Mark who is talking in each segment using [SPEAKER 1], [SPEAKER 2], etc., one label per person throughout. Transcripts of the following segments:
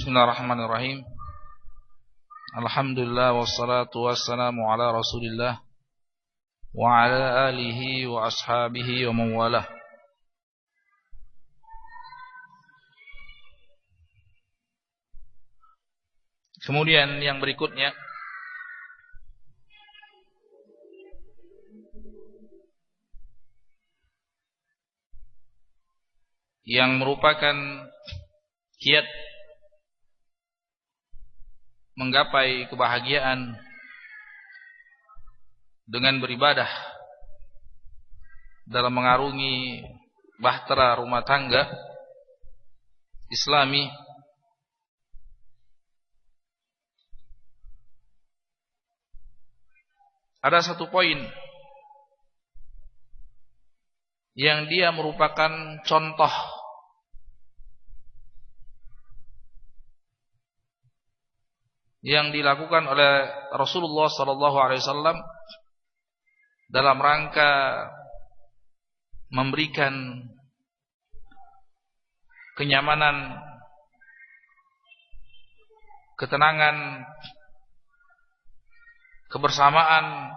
[SPEAKER 1] Bismillahirrahmanirrahim. Alhamdulillah wassalatu wassalamu ala Rasulillah wa ala alihi wa ashabihi wa mawalah. Kemudian yang berikutnya yang merupakan kiat menggapai kebahagiaan dengan beribadah dalam mengarungi bahtera rumah tangga Islami ada satu poin yang dia merupakan contoh yang dilakukan oleh Rasulullah SAW dalam rangka memberikan kenyamanan, ketenangan, kebersamaan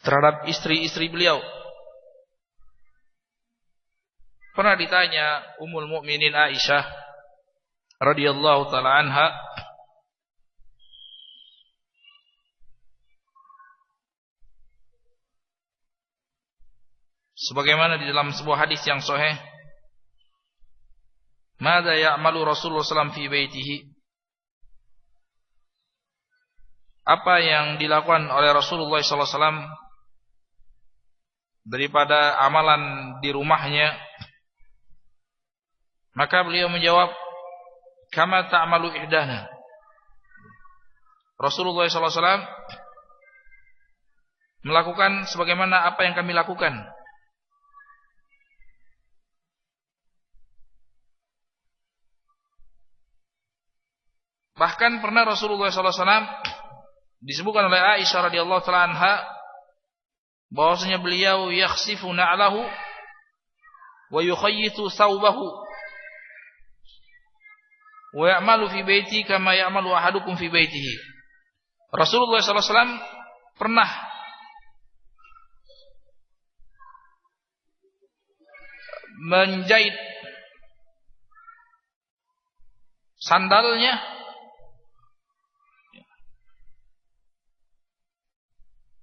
[SPEAKER 1] terhadap istri-istri beliau. Pernah ditanya Ummul Mukminin Aisyah radhiyallahu taala anha, sebagaimana di dalam sebuah hadis yang sahih, "Madza ya'malu Rasulullah sallallahu fi baitihi?" Apa yang dilakukan oleh Rasulullah sallallahu alaihi wasallam daripada amalan di rumahnya? Maka beliau menjawab, kama ta'malu ihdana. Rasulullah SAW melakukan sebagaimana apa yang kami lakukan. Bahkan pernah Rasulullah SAW disebutkan oleh Aisyah radhiyallahu ta'ala anha bahwasanya beliau yakhsifu na'lahu wa yukhayyitu thawbahu wa ya'malu fi baiti kama ya'malu ahadukum fi baitihi. Rasulullah SAW pernah menjahit sandalnya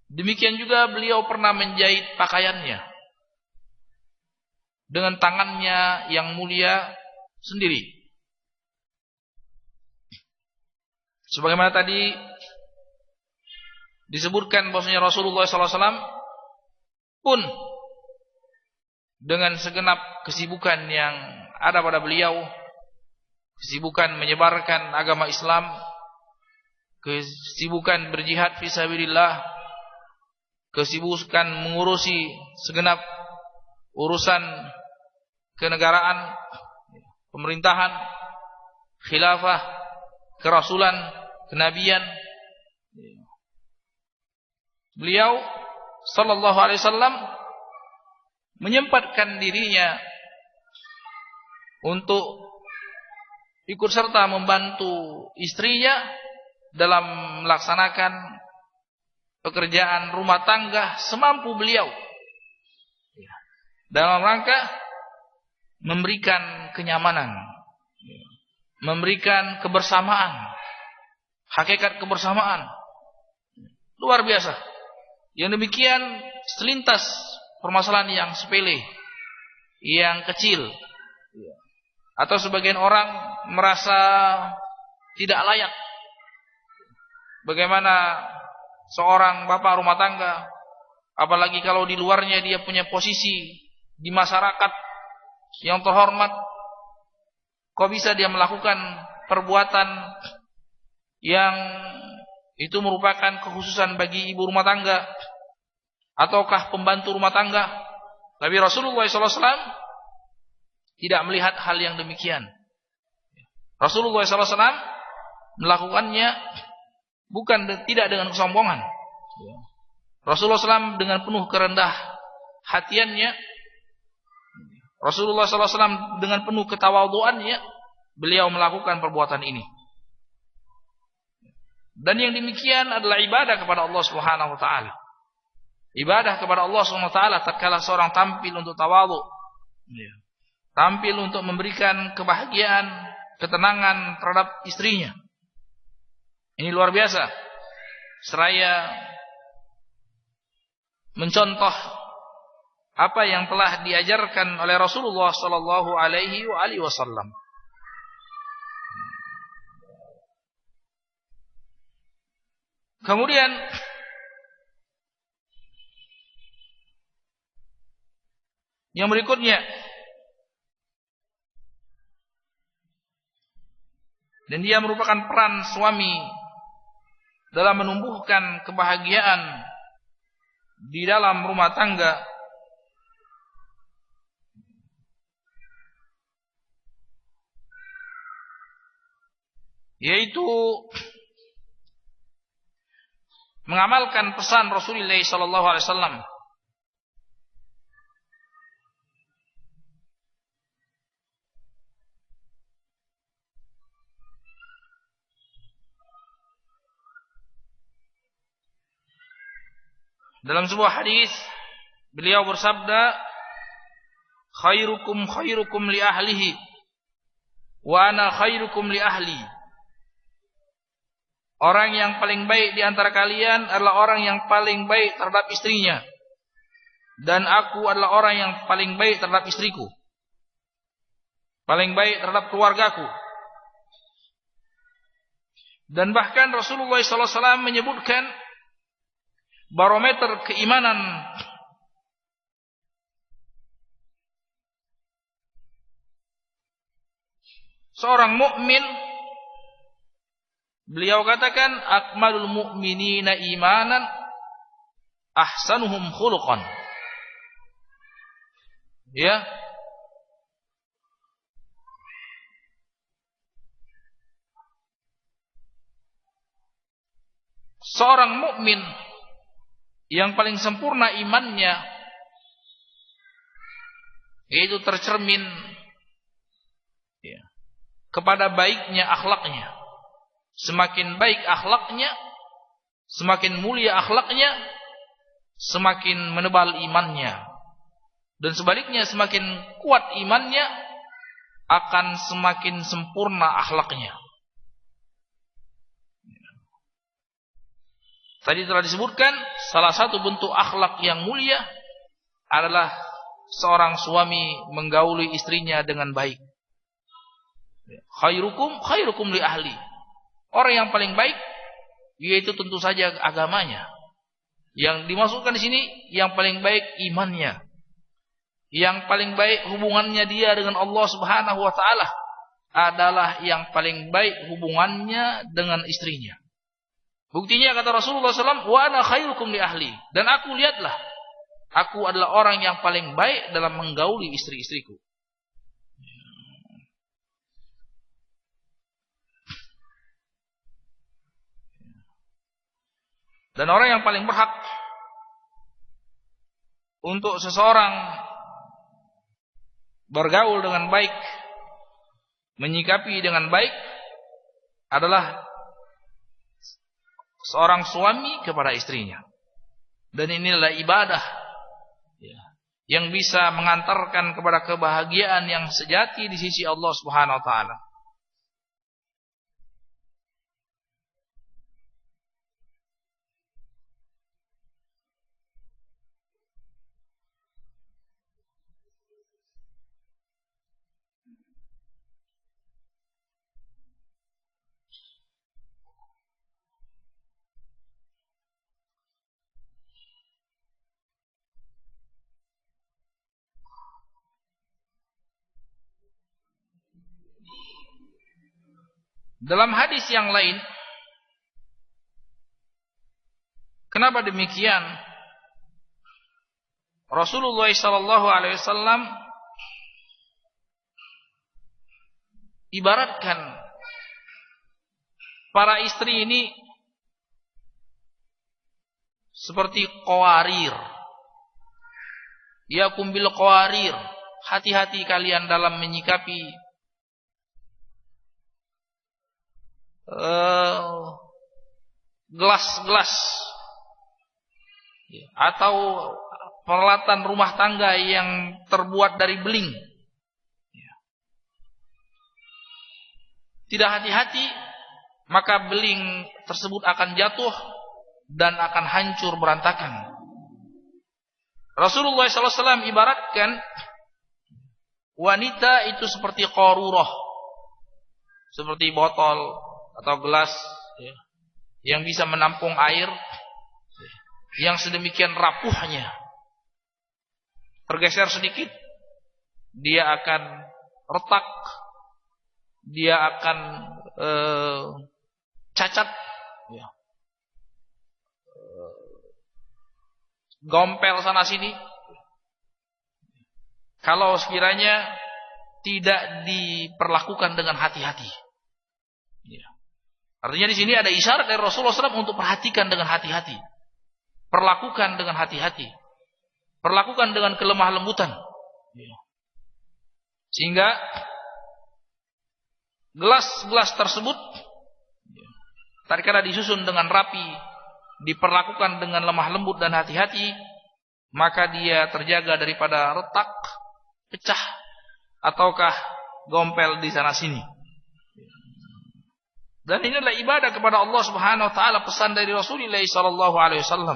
[SPEAKER 1] demikian juga beliau pernah menjahit pakaiannya dengan tangannya yang mulia sendiri. Sebagaimana tadi disebutkan bahwasanya Rasulullah SAW pun dengan segenap kesibukan yang ada pada beliau, kesibukan menyebarkan agama Islam, kesibukan berjihad fisabilillah, kesibukan mengurusi segenap urusan kenegaraan, pemerintahan, khilafah, kerasulan, kenabian, beliau sallallahu alaihi wasallam menyempatkan dirinya untuk ikut serta membantu istrinya dalam melaksanakan pekerjaan rumah tangga semampu beliau dalam rangka memberikan kenyamanan, memberikan kebersamaan, hakikat kebersamaan luar biasa. Yang demikian selintas permasalahan yang sepele, yang kecil, atau sebagian orang merasa tidak layak. Bagaimana seorang bapak rumah tangga, apalagi kalau di luarnya dia punya posisi di masyarakat yang terhormat, kok bisa dia melakukan perbuatan yang itu merupakan kekhususan bagi ibu rumah tangga ataukah pembantu rumah tangga? Tapi Rasulullah SAW tidak melihat hal yang demikian. Rasulullah SAW melakukannya tidak dengan kesombongan. Rasulullah SAW dengan penuh kerendah hatiannya Rasulullah SAW dengan penuh ketawadhuannya beliau melakukan perbuatan ini. Dan yang demikian adalah ibadah kepada Allah Subhanahu wa taala. Ibadah kepada Allah Subhanahu wa taala tatkala seorang tampil untuk tawadhu. Tampil untuk memberikan kebahagiaan, ketenangan terhadap istrinya. Ini luar biasa. Seraya mencontoh apa yang telah diajarkan oleh Rasulullah sallallahu alaihi wasallam. Kemudian yang berikutnya, dan dia merupakan peran suami dalam menumbuhkan kebahagiaan di dalam rumah tangga, yaitu mengamalkan pesan Rasulullah sallallahu alaihi wasallam. Dalam sebuah hadis beliau bersabda, khairukum khairukum li ahlihi wa ana khairukum li ahli. Orang yang paling baik di antara kalian adalah orang yang paling baik terhadap istrinya, dan aku adalah orang yang paling baik terhadap istriku, paling baik terhadap keluargaku. Dan bahkan Rasulullah SAW menyebutkan barometer keimanan seorang mukmin. Beliau katakan, akmalul mu'minina imanan ahsanuhum khuluqan. Ya. Seorang mukmin yang paling sempurna imannya, yaitu tercermin kepada baiknya akhlaknya. Semakin baik akhlaknya, semakin mulia akhlaknya, semakin menebal imannya. Dan sebaliknya, semakin kuat imannya, akan semakin sempurna akhlaknya. Tadi telah disebutkan, salah satu bentuk akhlak yang mulia adalah seorang suami menggauli istrinya dengan baik. Khairukum khairukum li ahli. Orang yang paling baik, yaitu tentu saja agamanya. Yang dimasukkan di sini, yang paling baik imannya. Yang paling baik hubungannya dia dengan Allah Subhanahu wa taala adalah yang paling baik hubungannya dengan istrinya. Buktinya kata Rasulullah SAW, wa ana khairukum li ahli. Dan aku lihatlah, aku adalah orang yang paling baik dalam menggauli istri-istriku. Dan orang yang paling berhak untuk seseorang bergaul dengan baik, menyikapi dengan baik, adalah seorang suami kepada istrinya. Dan inilah ibadah yang bisa mengantarkan kepada kebahagiaan yang sejati di sisi Allah Subhanahu wa taala. Dalam hadis yang lain, kenapa demikian? Rasulullah SAW ibaratkan para istri ini seperti qawarir. Yakum bil qawarir, hati-hati kalian dalam menyikapi gelas-gelas atau peralatan rumah tangga yang terbuat dari beling. Tidak hati-hati, maka beling tersebut akan jatuh dan akan hancur berantakan. Rasulullah SAW ibaratkan wanita itu seperti qarurah, seperti botol atau gelas yang bisa menampung air yang sedemikian rapuhnya. Tergeser sedikit, dia akan retak, dia akan cacat, gompel sana sini. Kalau sekiranya tidak diperlakukan dengan hati-hati. Artinya di sini ada isyarat dari Rasulullah SAW untuk perhatikan dengan hati-hati, perlakukan dengan hati-hati, perlakukan dengan kelemah lembutan, sehingga gelas-gelas tersebut tatkala disusun dengan rapi, diperlakukan dengan lemah lembut dan hati-hati, maka dia terjaga daripada retak, pecah, ataukah gompel di sana sini. Dan ini adalah ibadah kepada Allah Subhanahu wa taala, pesan dari Rasulullah sallallahu alaihi wasallam.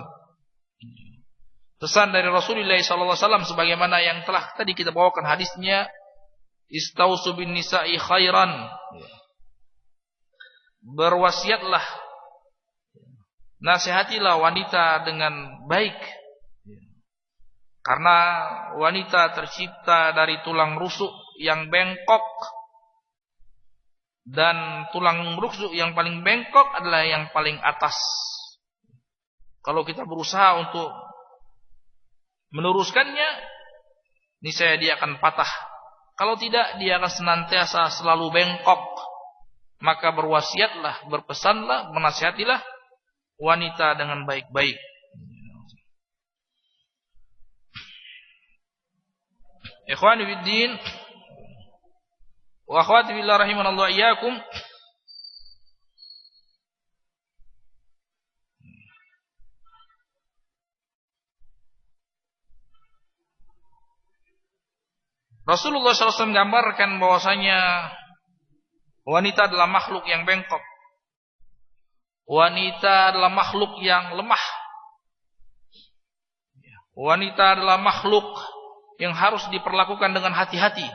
[SPEAKER 1] Pesan dari Rasulullah sallallahu alaihi wasallam sebagaimana yang telah tadi kita bawakan hadisnya, istausu bin nisa'i khairan. Berwasiatlah, nasihatilah wanita dengan baik. Karena wanita tercipta dari tulang rusuk yang bengkok, dan tulang rusuk yang paling bengkok adalah yang paling atas. Kalau kita berusaha untuk meluruskannya, niscaya dia akan patah. Kalau tidak, dia akan senantiasa selalu bengkok. Maka berwasiatlah, berpesanlah, menasihatilah wanita dengan baik-baik. Ikhwani fiddin wa akhwati billah rahimanallahu iyyakum. Rasulullah SAW gambarkan bahwasanya wanita adalah makhluk yang bengkok. Wanita adalah makhluk yang lemah. Wanita adalah makhluk yang harus diperlakukan dengan hati-hati.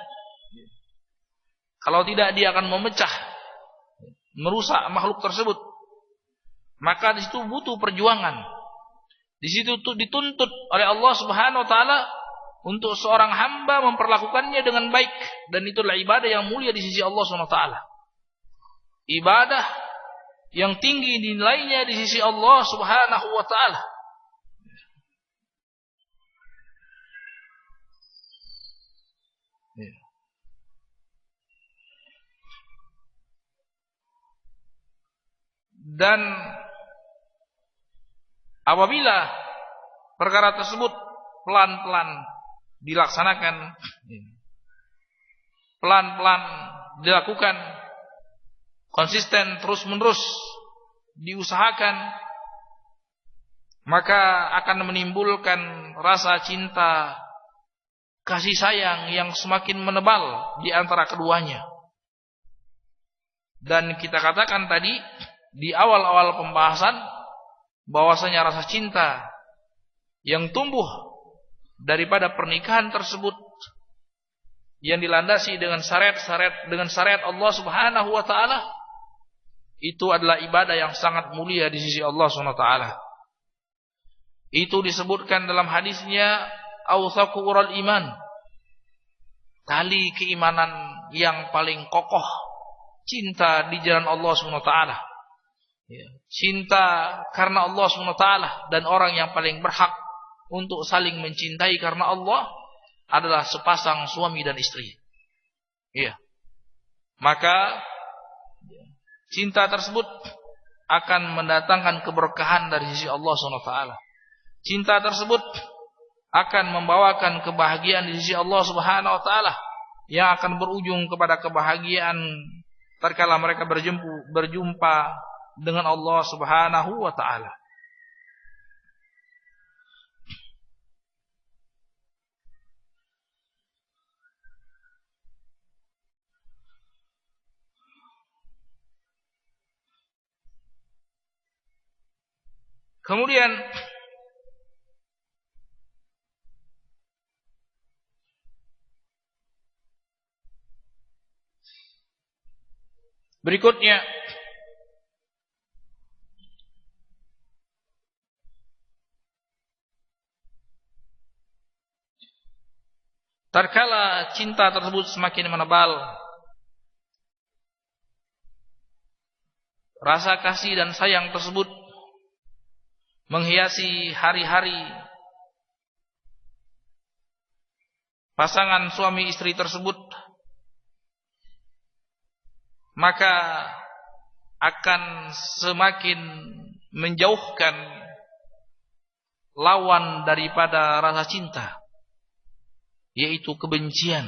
[SPEAKER 1] Kalau tidak, dia akan memecah, merusak makhluk tersebut. Maka di situ butuh perjuangan. Di situ dituntut oleh Allah Subhanahu wa taala untuk seorang hamba memperlakukannya dengan baik, dan itulah ibadah yang mulia di sisi Allah Subhanahu wa taala. Ibadah yang tinggi nilainya di sisi Allah Subhanahu wa taala. Dan apabila perkara tersebut pelan-pelan dilaksanakan, pelan-pelan dilakukan, konsisten terus-menerus diusahakan, maka akan menimbulkan rasa cinta, kasih sayang yang semakin menebal di antara keduanya. Dan kita katakan tadi di awal-awal pembahasan bahwasanya rasa cinta yang tumbuh daripada pernikahan tersebut yang dilandasi dengan syariat Allah Subhanahu wa taala, itu adalah ibadah yang sangat mulia di sisi Allah Subhanahu wa taala. Itu disebutkan dalam hadisnya awthaqu ural iman, tali keimanan yang paling kokoh, cinta di jalan Allah Subhanahu wa taala. Cinta karena Allah SWT, dan orang yang paling berhak untuk saling mencintai karena Allah adalah sepasang suami dan istri. Maka cinta tersebut akan mendatangkan keberkahan dari sisi Allah SWT. Cinta tersebut akan membawakan kebahagiaan di sisi Allah Subhanahu wa taala yang akan berujung kepada kebahagiaan tatkala mereka berjumpa dengan Allah Subhanahu wa taala. Kemudian berikutnya tatkala cinta tersebut semakin menebal, rasa kasih dan sayang tersebut menghiasi hari-hari pasangan suami istri tersebut, maka akan semakin menjauhkan lawan daripada rasa cinta, yaitu kebencian.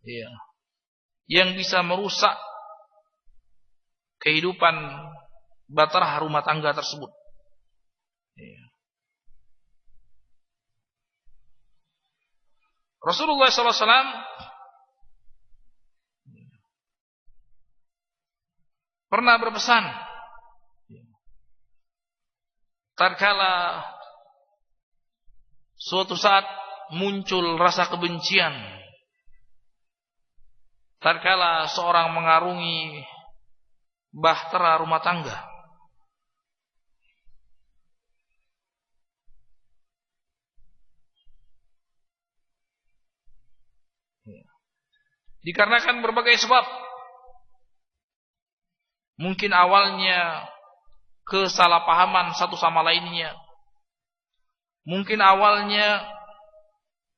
[SPEAKER 1] Ya. Yang bisa merusak kehidupan bahtera rumah tangga tersebut. Ya. Rasulullah SAW pernah berpesan, tatkala suatu saat muncul rasa kebencian, tatkala seorang mengarungi bahtera rumah tangga, dikarenakan berbagai sebab. Mungkin awalnya kesalahpahaman satu sama lainnya, mungkin awalnya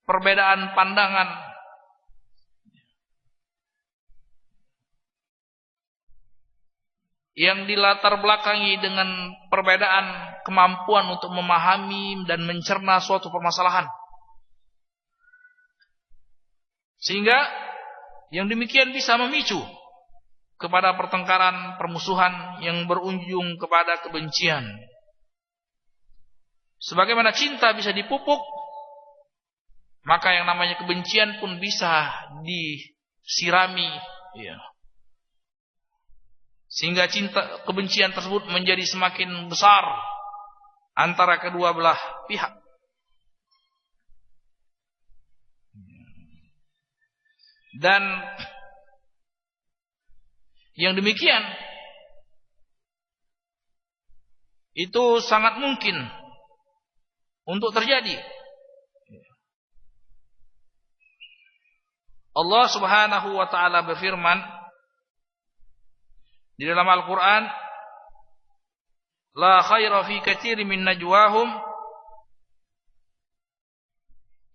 [SPEAKER 1] perbedaan pandangan, yang dilatar belakangi dengan perbedaan kemampuan untuk memahami dan mencerna suatu permasalahan. Sehingga yang demikian bisa memicu kepada pertengkaran, permusuhan yang berujung kepada kebencian. Sebagaimana cinta bisa dipupuk, maka yang namanya kebencian pun bisa disirami, ya. Sehingga kebencian tersebut menjadi semakin besar antara kedua belah pihak. Dan yang demikian itu sangat mungkin untuk terjadi. Allah Subhanahu wa taala berfirman di dalam Al-Qur'an, la khaira fi katsirin min najwahum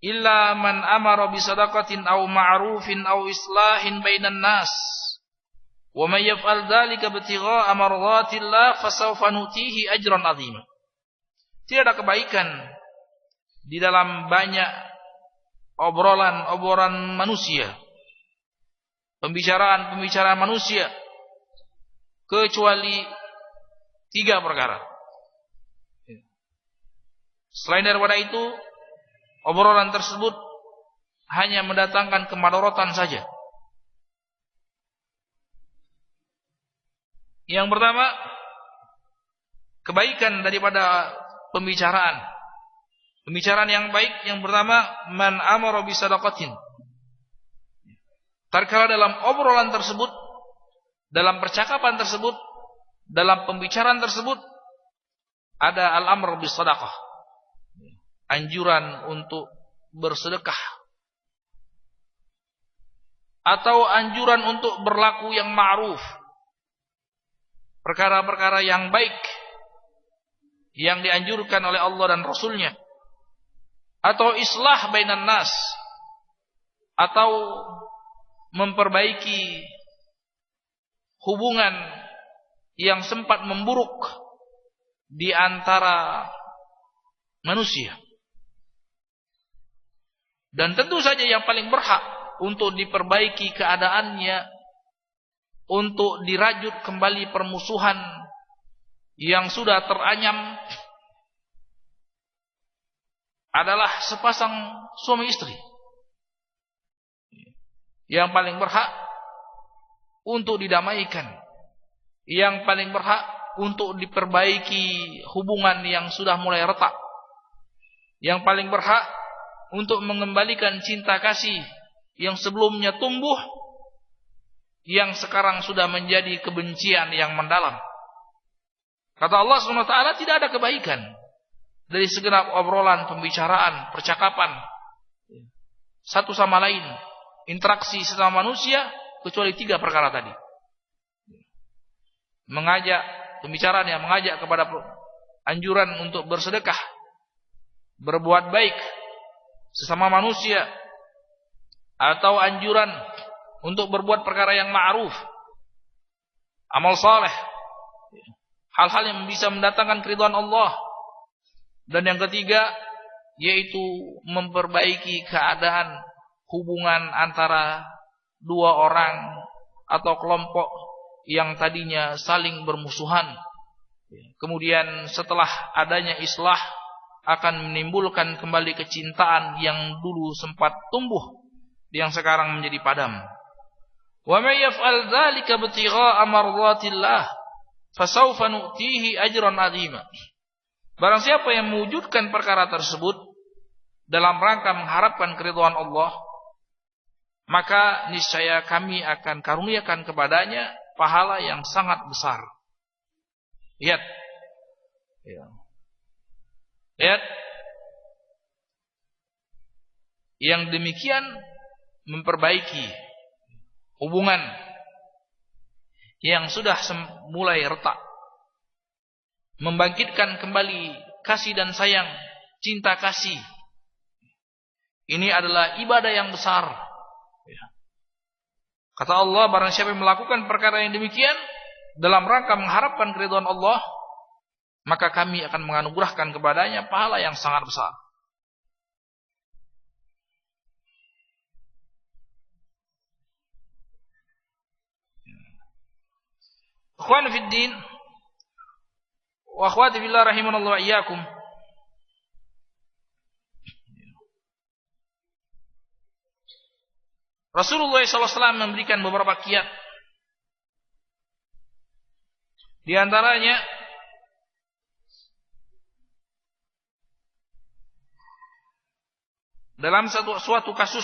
[SPEAKER 1] illa man amara bi shadaqatin aw ma'rufin aw islahin bainan nas wa may yaf'al dzalika ibtigha'a mardatillah fasawfa nutihi ajran 'azima. Tidak ada kebaikan di dalam banyak obrolan manusia, pembicaraan manusia, kecuali 3 perkara. Selain daripada itu, obrolan tersebut hanya mendatangkan kemadharatan saja. Yang pertama, kebaikan daripada pembicaraan. Pembicaraan yang baik yang pertama, man amara bi shadaqatin. Tatkala dalam obrolan tersebut, dalam percakapan tersebut, dalam pembicaraan tersebut ada al-amr bis shadaqah, anjuran untuk bersedekah, atau anjuran untuk berlaku yang ma'ruf, perkara-perkara yang baik yang dianjurkan oleh Allah dan Rasulnya, atau islah bainan nas, atau memperbaiki hubungan yang sempat memburuk di antara manusia. Dan tentu saja yang paling berhak untuk diperbaiki keadaannya, untuk dirajut kembali permusuhan yang sudah teranyam, adalah sepasang suami istri. Yang paling berhak untuk didamaikan, yang paling berhak untuk diperbaiki hubungan yang sudah mulai retak, yang paling berhak untuk mengembalikan cinta kasih yang sebelumnya tumbuh, yang sekarang sudah menjadi kebencian yang mendalam. Kata Allah SWT, tidak ada kebaikan dari segenap obrolan, pembicaraan, percakapan satu sama lain, interaksi sesama manusia, kecuali 3 perkara tadi. Mengajak, pembicaraan yang mengajak kepada anjuran untuk bersedekah, berbuat baik sesama manusia, atau anjuran untuk berbuat perkara yang ma'ruf, amal saleh, hal-hal yang bisa mendatangkan keridhaan Allah. Dan yang ketiga, yaitu memperbaiki keadaan hubungan antara 2 orang atau kelompok yang tadinya saling bermusuhan. Kemudian setelah adanya islah, akan menimbulkan kembali kecintaan yang dulu sempat tumbuh, yang sekarang menjadi padam. Wa may yaf'al dzalika ibtigha'a mardhatillah fasawfa nu'tihi ajran 'azima. Barang siapa yang mewujudkan perkara tersebut dalam rangka mengharapkan keridhaan Allah, maka niscaya kami akan karuniakan kepadanya pahala yang sangat besar. Lihat. Lihat. Yang demikian memperbaiki hubungan yang sudah mulai retak, membangkitkan kembali kasih dan sayang, cinta kasih. Ini adalah ibadah yang besar. Kata Allah, barang siapa yang melakukan perkara yang demikian dalam rangka mengharapkan keridhaan Allah, maka kami akan menganugerahkan kepadanya pahala yang sangat besar. Ikhwan fi din wa akhwati fillah rahimanallahu wa iyyakum. Rasulullah SAW memberikan beberapa kiat. Di antaranya dalam suatu kasus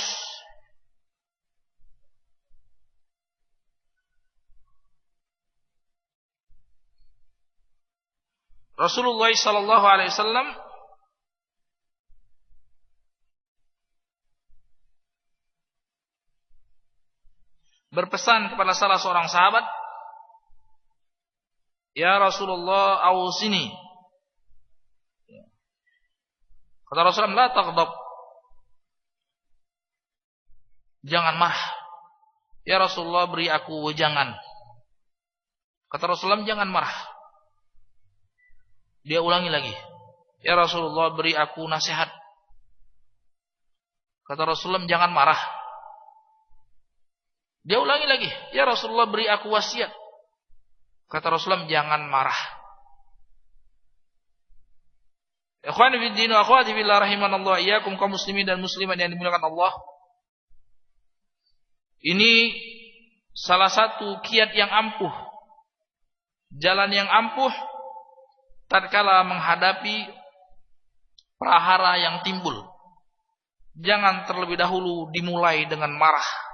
[SPEAKER 1] Rasulullah SAW berpesan kepada salah seorang sahabat, "Ya Rasulullah, awsini." Kata Rasulullah, "La taghdab." Jangan marah. "Ya Rasulullah, beri aku wejangan." Kata Rasulullah, "Jangan marah." Dia ulangi lagi, "Ya Rasulullah, beri aku nasihat." Kata Rasulullah, "Jangan marah." Dia ulangi lagi, "Ya Rasulullah, beri aku wasiat." Kata Rasulullah, "Jangan marah." Ikhwani fi din wa akhwati fillah rahimanallahu iyyakum, kaum muslimin dan muslimat yang dimuliakan Allah. Ini salah satu kiat yang ampuh, jalan yang ampuh tatkala menghadapi prahara yang timbul. Jangan terlebih dahulu dimulai dengan marah.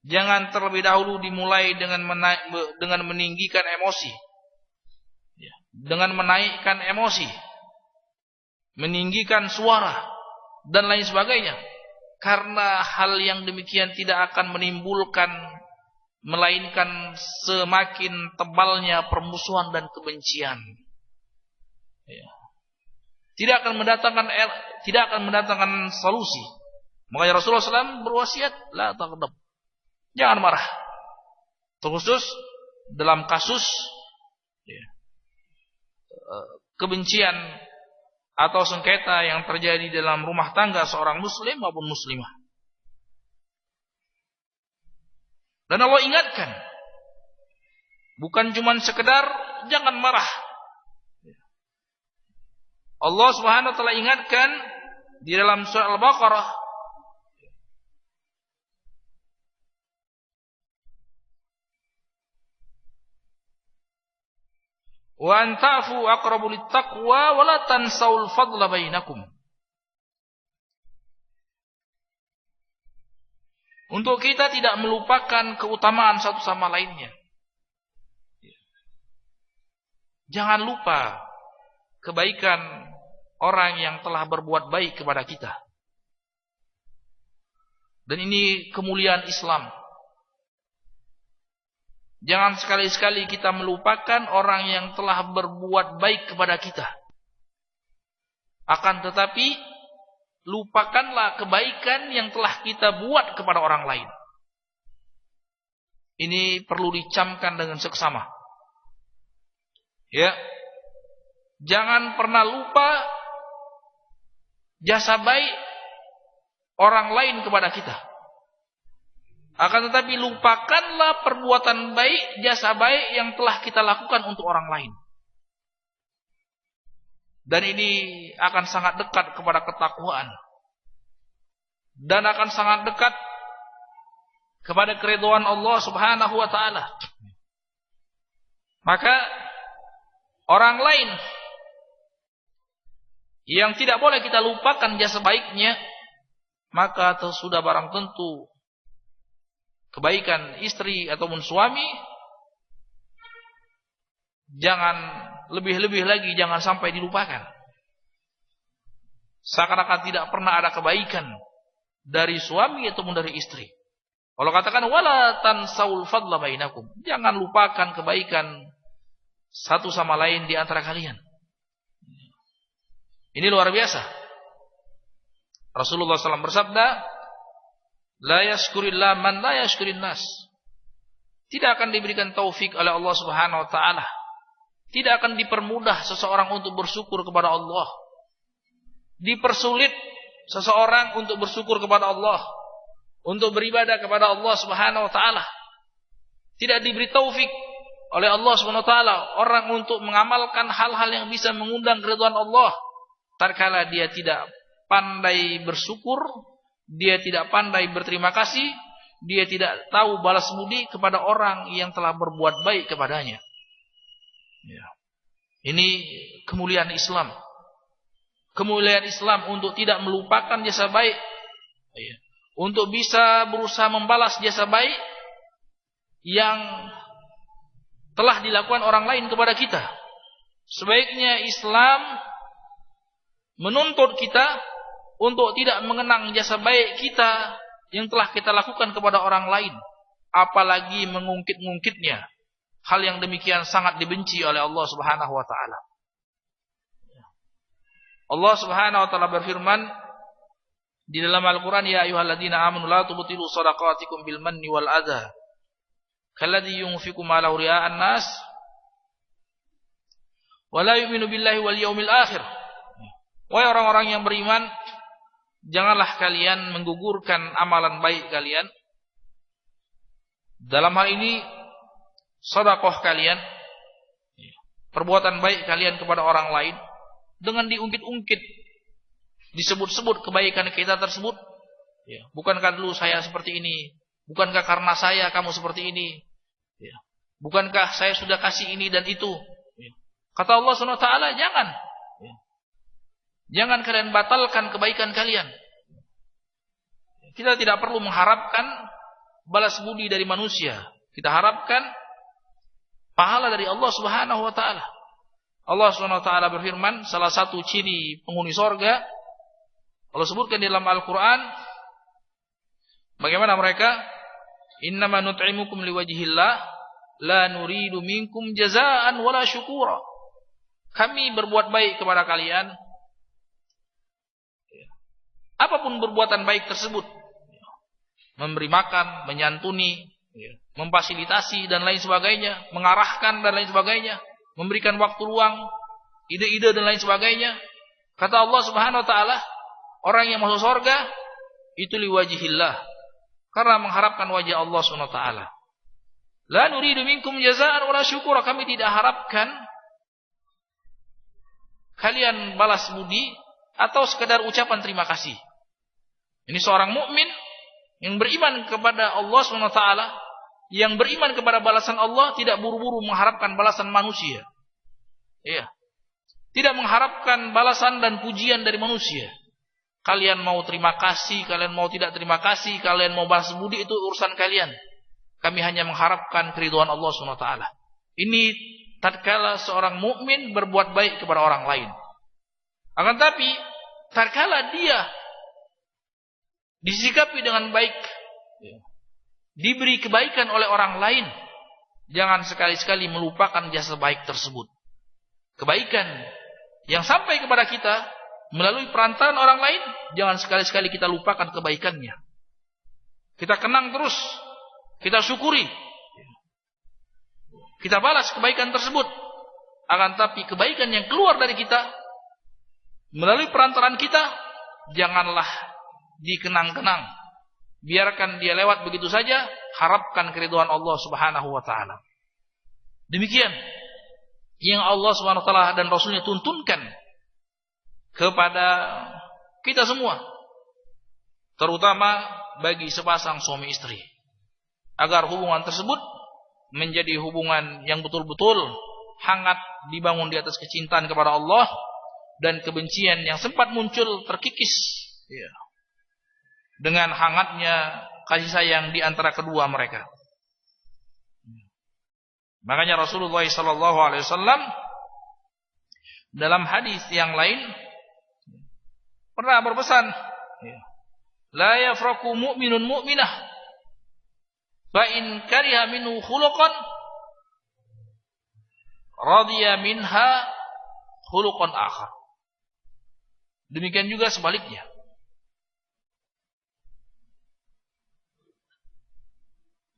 [SPEAKER 1] Jangan terlebih dahulu dimulai dengan meninggikan emosi, dengan menaikkan emosi, meninggikan suara dan lain sebagainya. Karena hal yang demikian tidak akan menimbulkan, melainkan semakin tebalnya permusuhan dan kebencian. Tidak akan mendatangkan solusi. Makanya Rasulullah SAW berwasiat, "La taghdab." Jangan marah. Terkhusus dalam kasus kebencian atau sengketa yang terjadi dalam rumah tangga seorang muslim maupun muslimah. Dan Allah ingatkan, bukan cuma sekedar jangan marah. Allah Subhanahu wa taala ingatkan di dalam surah Al-Baqarah, wa an ta'fu aqrabu lit-taqwa wa la tansawul fadla bainakum. Untuk kita tidak melupakan keutamaan satu sama lainnya. Jangan lupa kebaikan orang yang telah berbuat baik kepada kita. Dan ini kemuliaan Islam. Jangan sekali-sekali kita melupakan orang yang telah berbuat baik kepada kita. Akan tetapi, lupakanlah kebaikan yang telah kita buat kepada orang lain. Ini perlu dicamkan dengan seksama. Ya. Jangan pernah lupa jasa baik orang lain kepada kita. Akan tetapi lupakanlah perbuatan baik, jasa baik yang telah kita lakukan untuk orang lain. Dan ini akan sangat dekat kepada ketakwaan. Dan akan sangat dekat kepada keridhaan Allah Subhanahu wa taala. Maka orang lain yang tidak boleh kita lupakan jasa baiknya, maka sudah barang tentu kebaikan istri ataupun suami, jangan lebih-lebih lagi jangan sampai dilupakan. Seakan-akan tidak pernah ada kebaikan dari suami ataupun dari istri. Allah katakan wala tansaul fadla bainakum. Jangan lupakan kebaikan satu sama lain di antara kalian. Ini luar biasa. Rasulullah SAW bersabda, la yashkurillah man la yashkurin nas. Tidak akan diberikan taufik oleh Allah Subhanahu wa taala. Tidak akan dipermudah seseorang untuk bersyukur kepada Allah. Dipersulit seseorang untuk bersyukur kepada Allah, untuk beribadah kepada Allah Subhanahu wa taala. Tidak diberi taufik oleh Allah Subhanahu wa taala orang untuk mengamalkan hal-hal yang bisa mengundang keridhaan Allah. Tatkala dia tidak pandai bersyukur, dia tidak pandai berterima kasih, dia tidak tahu balas budi kepada orang yang telah berbuat baik kepadanya. Ya. Ini kemuliaan Islam. Kemuliaan Islam untuk tidak melupakan jasa baik. Ya. Untuk bisa berusaha membalas jasa baik yang telah dilakukan orang lain kepada kita. Sebaiknya Islam menuntut kita untuk tidak mengenang jasa baik kita yang telah kita lakukan kepada orang lain, apalagi mengungkit-ungkitnya. Hal yang demikian sangat dibenci oleh Allah Subhanahu wa taala. Allah Subhanahu wa taala berfirman di dalam Al-Qur'an, ya ayyuhalladzina amanu la tubtilu shadaqatikum bil manni wal adza kalladzi yunfiqu malahu ria'an nas wa la yu'minu billahi wal yawmil akhir. Wahai orang-orang yang beriman, janganlah kalian menggugurkan amalan baik kalian. Dalam hal ini, sedekah kalian, perbuatan baik kalian kepada orang lain, dengan diungkit-ungkit, disebut-sebut kebaikan kita tersebut. Bukankah dulu saya seperti ini? Bukankah karena saya kamu seperti ini? Bukankah saya sudah kasih ini dan itu? Kata Allah SWT, jangan. Jangan kalian batalkan kebaikan kalian. Kita tidak perlu mengharapkan balas budi dari manusia. Kita harapkan pahala dari Allah Subhanahu wa taala. Allah Subhanahu wa taala berfirman, salah satu ciri penghuni surga, Allah sebutkan di dalam Al-Qur'an bagaimana mereka, innama nut'imukum liwajhillah la nuridu minkum jazaa'an wala syukura. Kami berbuat baik kepada kalian, apapun perbuatan baik tersebut, memberi makan, menyantuni, memfasilitasi dan lain sebagainya, mengarahkan dan lain sebagainya, memberikan waktu luang, ide-ide dan lain sebagainya, Kata Allah Subhanahu wa taala, orang yang masuk surga itu liwajhillah, karena mengharapkan wajah Allah Subhanahu wa taala. La nuridu minkum jazaa'an wala syukura, kami tidak harapkan kalian balas budi atau sekedar ucapan terima kasih. Ini seorang mukmin yang beriman kepada Allah Subhanahu wa taala, yang beriman kepada balasan Allah, tidak buru-buru mengharapkan balasan manusia. Iya. Tidak mengharapkan balasan dan pujian dari manusia. Kalian mau terima kasih, kalian mau tidak terima kasih, kalian mau balas budi, itu urusan kalian. Kami hanya mengharapkan keridhaan Allah Subhanahu wa taala. Ini tatkala seorang mukmin berbuat baik kepada orang lain. Akan tapi tatkala dia disikapi dengan baik, diberi kebaikan oleh orang lain, jangan sekali-sekali melupakan jasa baik tersebut. Kebaikan yang sampai kepada kita melalui perantaraan orang lain, jangan sekali-sekali kita lupakan kebaikannya. Kita kenang terus, kita syukuri, kita balas kebaikan tersebut. Akan tapi kebaikan yang keluar dari kita melalui perantaraan kita, janganlah dikenang-kenang. Biarkan dia lewat begitu saja, harapkan keridhaan Allah Subhanahu wa taala. Demikian yang Allah Subhanahu wa taala dan Rasulnya tuntunkan kepada kita semua, terutama bagi sepasang suami istri, agar hubungan tersebut menjadi hubungan yang betul-betul hangat, dibangun di atas kecintaan kepada Allah, dan kebencian yang sempat muncul terkikis dengan hangatnya kasih sayang di antara kedua mereka. Makanya Rasulullah SAW dalam hadis yang lain pernah berpesan, la yafraku mu'minun mu'minah fa in kariha minhu khuluqan radiya minha khuluqan akhar. Demikian juga sebaliknya.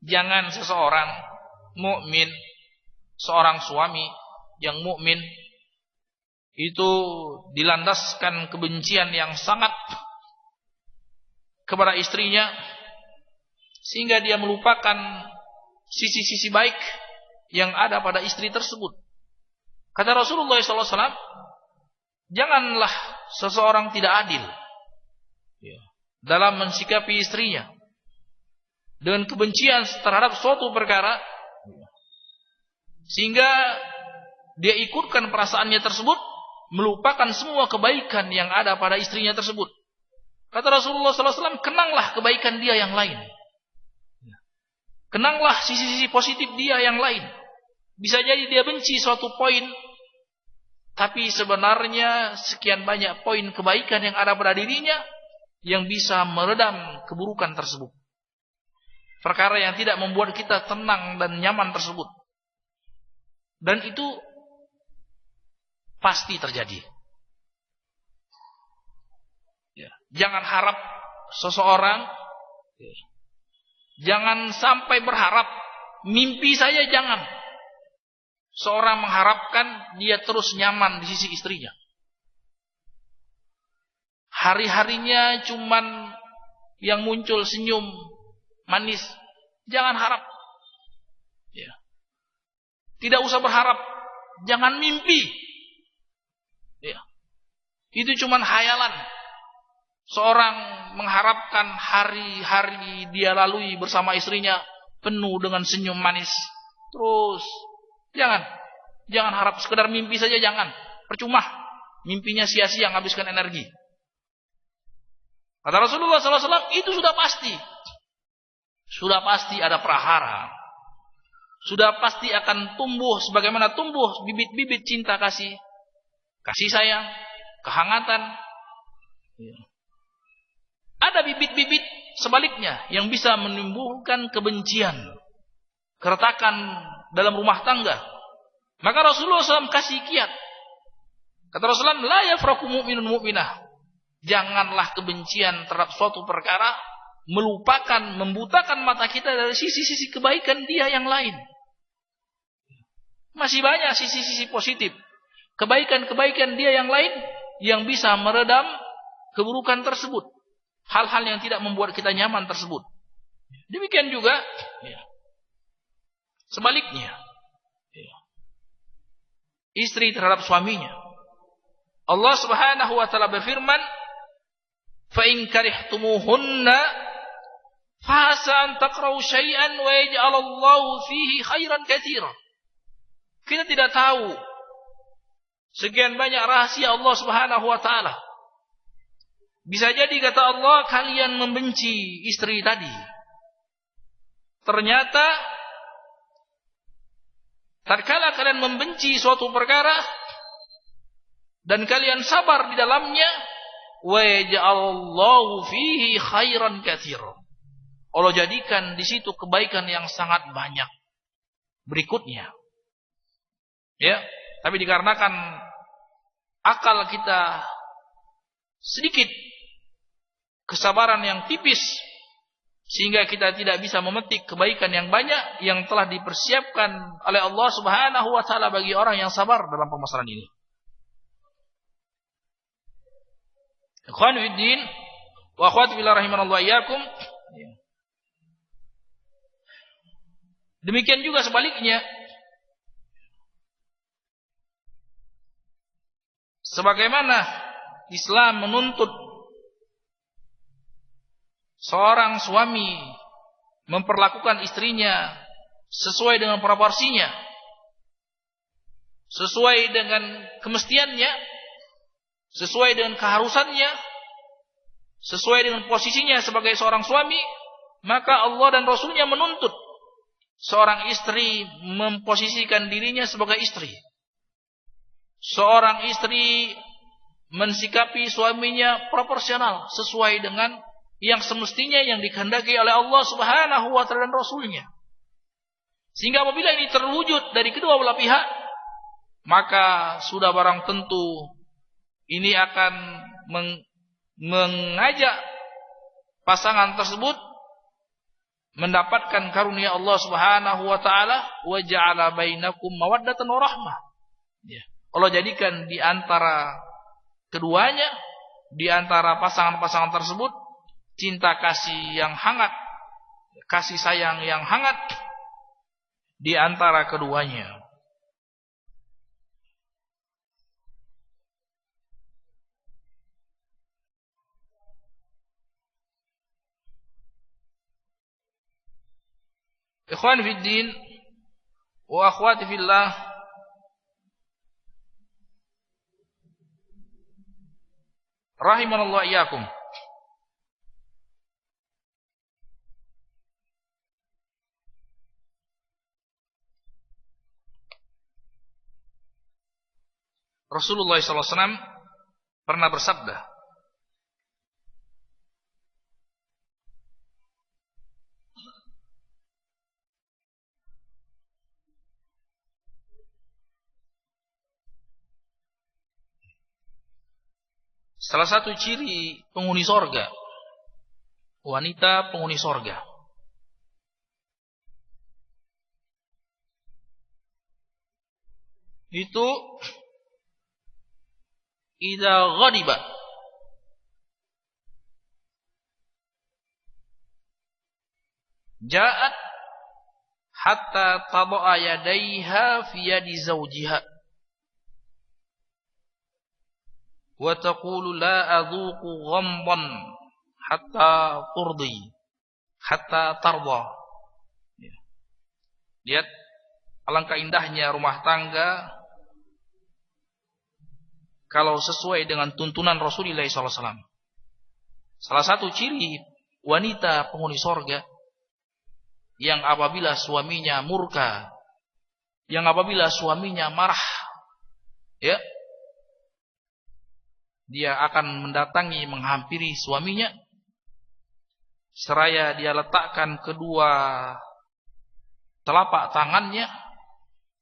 [SPEAKER 1] Jangan seseorang mukmin, seorang suami yang mukmin itu dilandaskan kebencian yang sangat kepada istrinya, sehingga dia melupakan sisi-sisi baik yang ada pada istri tersebut. Kata Rasulullah SAW, janganlah seseorang tidak adil dalam mensikapi istrinya dengan kebencian terhadap suatu perkara, sehingga dia ikutkan perasaannya tersebut, melupakan semua kebaikan yang ada pada istrinya tersebut. Kata Rasulullah SAW, kenanglah kebaikan dia yang lain, kenanglah sisi-sisi positif dia yang lain. Bisa jadi dia benci suatu poin, tapi sebenarnya sekian banyak poin kebaikan yang ada pada dirinya yang bisa meredam keburukan tersebut. Perkara yang tidak membuat kita tenang dan nyaman tersebut. Dan itu pasti terjadi. Jangan harap seseorang, jangan sampai berharap, mimpi saja jangan. Seorang mengharapkan dia terus nyaman di sisi istrinya. Hari-harinya cuman yang muncul senyum manis, jangan harap. Tidak usah berharap, jangan mimpi. Itu cuman hayalan. Seorang mengharapkan hari-hari dia lalui bersama istrinya penuh dengan senyum manis. Terus jangan harap, sekedar mimpi saja jangan. Percuma, mimpinya sia-sia, menghabiskan energi. Kata Rasulullah SAW, itu sudah pasti. Sudah pasti ada prahara. Sudah pasti akan tumbuh sebagaimana tumbuh bibit-bibit cinta kasih sayang, kehangatan. Ada bibit-bibit sebaliknya yang bisa menimbulkan kebencian, keretakan dalam rumah tangga. Maka Rasulullah SAW kasih kiat. Kata Rasulullah, la yafraku mu'minun mu'minah. Janganlah kebencian terhadap suatu perkara melupakan, membutakan mata kita dari sisi-sisi kebaikan dia yang lain. Masih banyak sisi-sisi positif, kebaikan-kebaikan dia yang lain yang bisa meredam keburukan tersebut. Hal-hal yang tidak membuat kita nyaman tersebut. Demikian juga sebaliknya. Istri terhadap suaminya. Allah Subhanahu wa taala berfirman, "Fa in karihtumuhunna fa asa an takrahu syai'an wa yaj'alallahu fihi khairan katsiran." Kita tidak tahu sekian banyak rahasia Allah Subhanahu wa taala. Bisa jadi kata Allah kalian membenci istri tadi. Ternyata tatkala kalian membenci suatu perkara dan kalian sabar di dalamnya, wa yaj'alallahu fihi khairan katsiran. Allah jadikan di situ kebaikan yang sangat banyak. Berikutnya. Ya, tapi dikarenakan akal kita sedikit, kesabaran yang tipis, sehingga kita tidak bisa memetik kebaikan yang banyak yang telah dipersiapkan oleh Allah Subhanahu wa taala bagi orang yang sabar dalam permasalahan ini. Ikhwan fiddin wa akhwati fillah rahimanallahu iyyakum. Demikian juga sebaliknya. Sebagaimana Islam menuntut seorang suami memperlakukan istrinya sesuai dengan proporsinya, sesuai dengan kemestiannya, sesuai dengan keharusannya, sesuai dengan posisinya sebagai seorang suami, maka Allah dan Rasulnya menuntut seorang istri memposisikan dirinya sebagai istri. Seorang istri mensikapi suaminya proporsional sesuai dengan yang semestinya yang dikehendaki oleh Allah Subhanahu wa taala dan Rasulnya. Sehingga apabila ini terwujud dari kedua belah pihak, maka sudah barang tentu ini akan mengajak pasangan tersebut mendapatkan karunia Allah Subhanahu wa taala, wa ja'ala bainakum mawaddatan wa rahmah. Ya. Allah jadikan di antara keduanya, di antara pasangan-pasangan tersebut, cinta kasih yang hangat, kasih sayang yang hangat di antara keduanya. Ikhwan fiddin wa akhwati fillah, rahimanallahu iyyakum. Rasulullah SAW pernah bersabda, salah satu ciri penghuni sorga, wanita penghuni sorga, itu idza ghadiba ja'at hatta tad'a yadayha fi yadi zawjiha wa taqulu la adhuqu ghamdan hatta turdi hatta tarda. Lihat alangkah indahnya rumah tangga kalau sesuai dengan tuntunan Rasulullah SAW. Salah satu ciri wanita penghuni sorga yang apabila suaminya murka, yang apabila suaminya marah, ya, dia akan mendatangi, menghampiri suaminya, seraya dia letakkan kedua telapak tangannya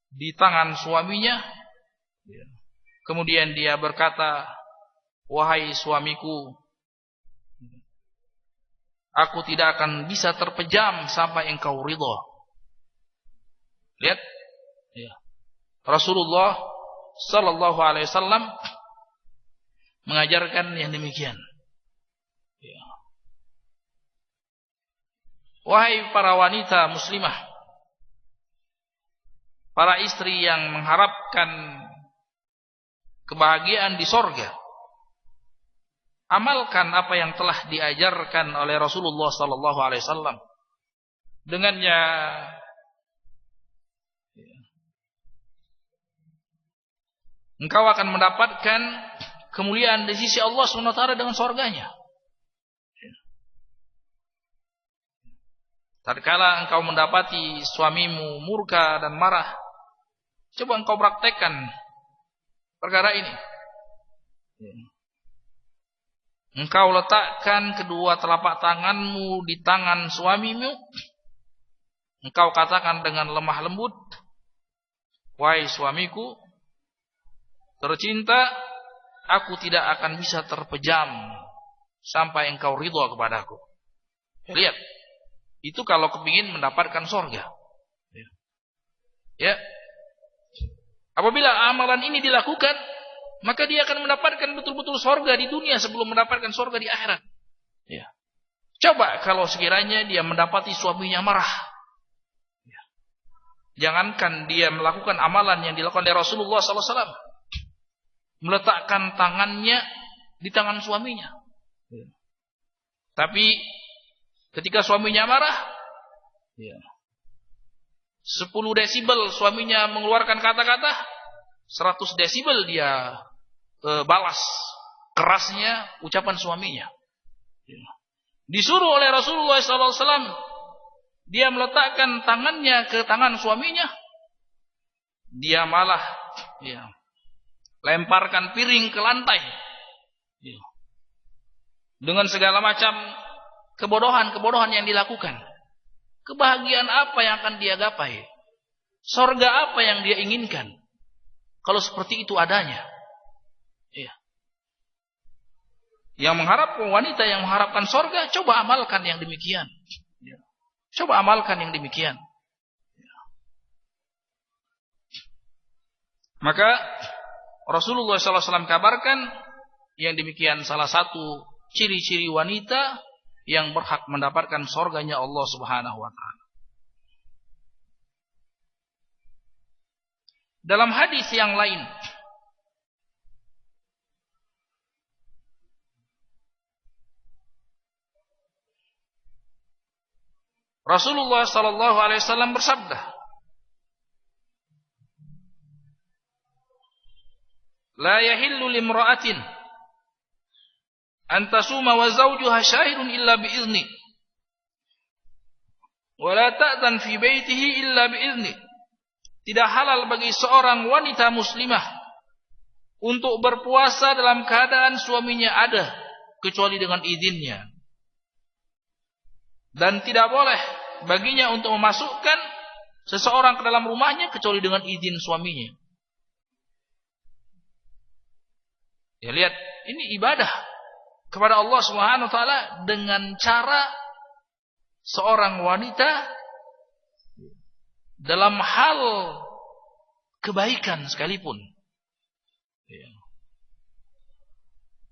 [SPEAKER 1] di tangan suaminya. Kemudian dia berkata, wahai suamiku, aku tidak akan bisa terpejam sampai engkau ridha. Lihat, ya. Rasulullah sallallahu alaihi wasallam mengajarkan yang demikian. Ya. Wahai para wanita muslimah, para istri yang mengharapkan kebahagiaan di sorga, amalkan apa yang telah diajarkan oleh Rasulullah sallallahu alaihi wasallam. Dengannya engkau akan mendapatkan kemuliaan di sisi Allah SWT dengan sorganya. Tatkala engkau mendapati suamimu murka dan marah, coba engkau praktekkan perkara ini. Engkau letakkan kedua telapak tanganmu di tangan suamimu. Engkau katakan dengan lemah lembut, wahai suamiku tercinta, aku tidak akan bisa terpejam sampai engkau ridha kepadaku. Lihat, itu kalau kepingin mendapatkan sorga. Ya. Apabila amalan ini dilakukan, maka dia akan mendapatkan betul-betul sorga di dunia sebelum mendapatkan sorga di akhirat. Ya. Coba kalau sekiranya dia mendapati suaminya marah. Ya. Jangankan dia melakukan amalan yang dilakukan oleh Rasulullah SAW. Meletakkan tangannya di tangan suaminya. Ya. Tapi ketika suaminya marah, ya, 10 desibel suaminya mengeluarkan kata-kata, 100 desibel dia balas kerasnya ucapan suaminya. Ya. Disuruh oleh Rasulullah SAW, dia meletakkan tangannya ke tangan suaminya, dia malah lemparkan piring ke lantai. Ya. Dengan segala macam kebodohan yang dilakukan. Kebahagiaan apa yang akan dia gapai? Sorga apa yang dia inginkan? Kalau seperti itu adanya. Ya. Yang mengharapkan wanita yang mengharapkan sorga, coba amalkan yang demikian. Ya. Coba amalkan yang demikian. Ya. Maka Rasulullah SAW kabarkan yang demikian salah satu ciri-ciri wanita yang berhak mendapatkan sorganya Allah Subhanahu wa ta'ala. Dalam hadis yang lain, Rasulullah sallallahu alaihi wasallam bersabda, "La yahillu limra'atin an tasuma wa zawjuha syahidun illa bi'izni wa la ta'zan fi baitihi illa bi'izni." Tidak halal bagi seorang wanita muslimah untuk berpuasa dalam keadaan suaminya ada kecuali dengan izinnya. Dan tidak boleh baginya untuk memasukkan seseorang ke dalam rumahnya kecuali dengan izin suaminya. Ya, lihat, ini ibadah kepada Allah Subhanahu wa taala dengan cara seorang wanita dalam hal kebaikan sekalipun.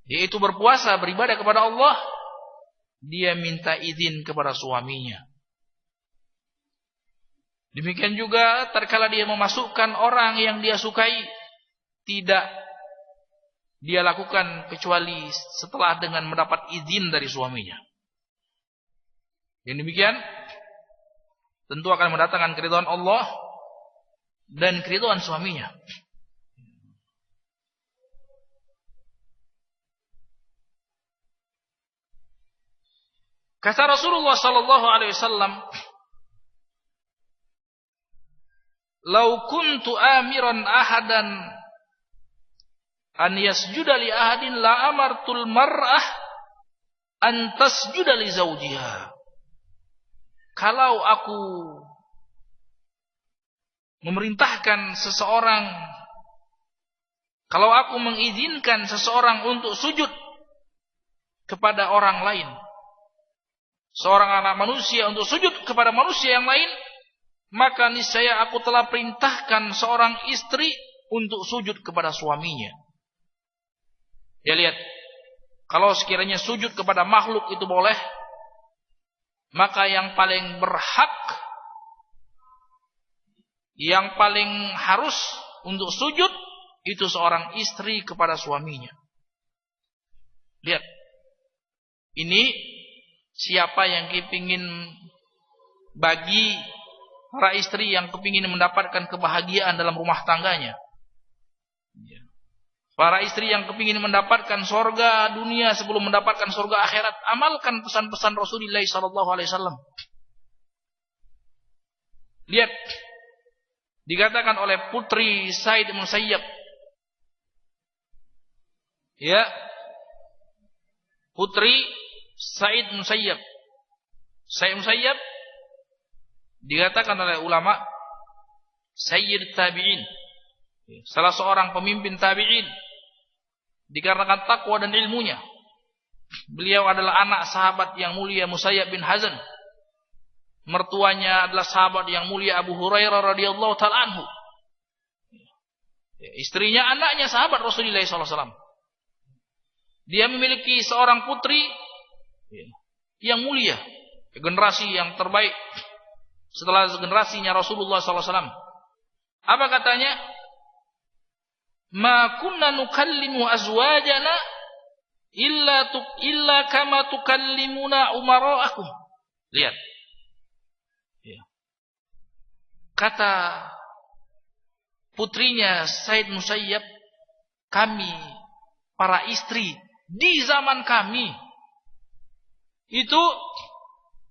[SPEAKER 1] Yaitu berpuasa, beribadah kepada Allah, dia minta izin kepada suaminya. Demikian juga tatkala dia memasukkan orang yang dia sukai, tidak dia lakukan kecuali setelah dengan mendapat izin dari suaminya. Yang demikian tentu akan mendatangkan keridhaan Allah dan keridhaan suaminya. Kata Rasulullah sallallahu alaihi wasallam, "Lau kuntu amiran ahadan an yasjuda li ahadin la amartul mar'ah an tasjuda li zawjiha." Kalau aku memerintahkan seseorang, kalau aku mengizinkan seseorang untuk sujud kepada orang lain, seorang anak manusia untuk sujud kepada manusia yang lain, maka niscaya aku telah perintahkan seorang istri untuk sujud kepada suaminya. Ya lihat, kalau sekiranya sujud kepada makhluk itu boleh, maka yang paling berhak, yang paling harus untuk sujud itu seorang istri kepada suaminya. Lihat, ini siapa yang kepingin, bagi para istri yang kepingin mendapatkan kebahagiaan dalam rumah tangganya, para istri yang kepingin mendapatkan surga dunia sebelum mendapatkan surga akhirat, amalkan pesan-pesan Rasulullah SAW. Lihat, dikatakan oleh putri Sa'id bin Musayyab, ya, putri Sa'id bin Musayyab. Sa'id bin Musayyab dikatakan oleh ulama Sayyid Tabi'in, salah seorang pemimpin tabi'in, dikarenakan takwa dan ilmunya. Beliau adalah anak sahabat yang mulia Musayyab bin Hazan. Mertuanya adalah sahabat yang mulia Abu Hurairah radhiyallahu ta'ala anhu. Istrinya, anaknya sahabat Rasulullah SAW. Dia memiliki seorang putri yang mulia, generasi yang terbaik setelah generasinya Rasulullah SAW. Apa katanya? Ma kunna nukallimu azwajana illa kama tukallimuna umara'akum. Lihat. Kata putrinya Said Musayyab, kami para istri di zaman kami itu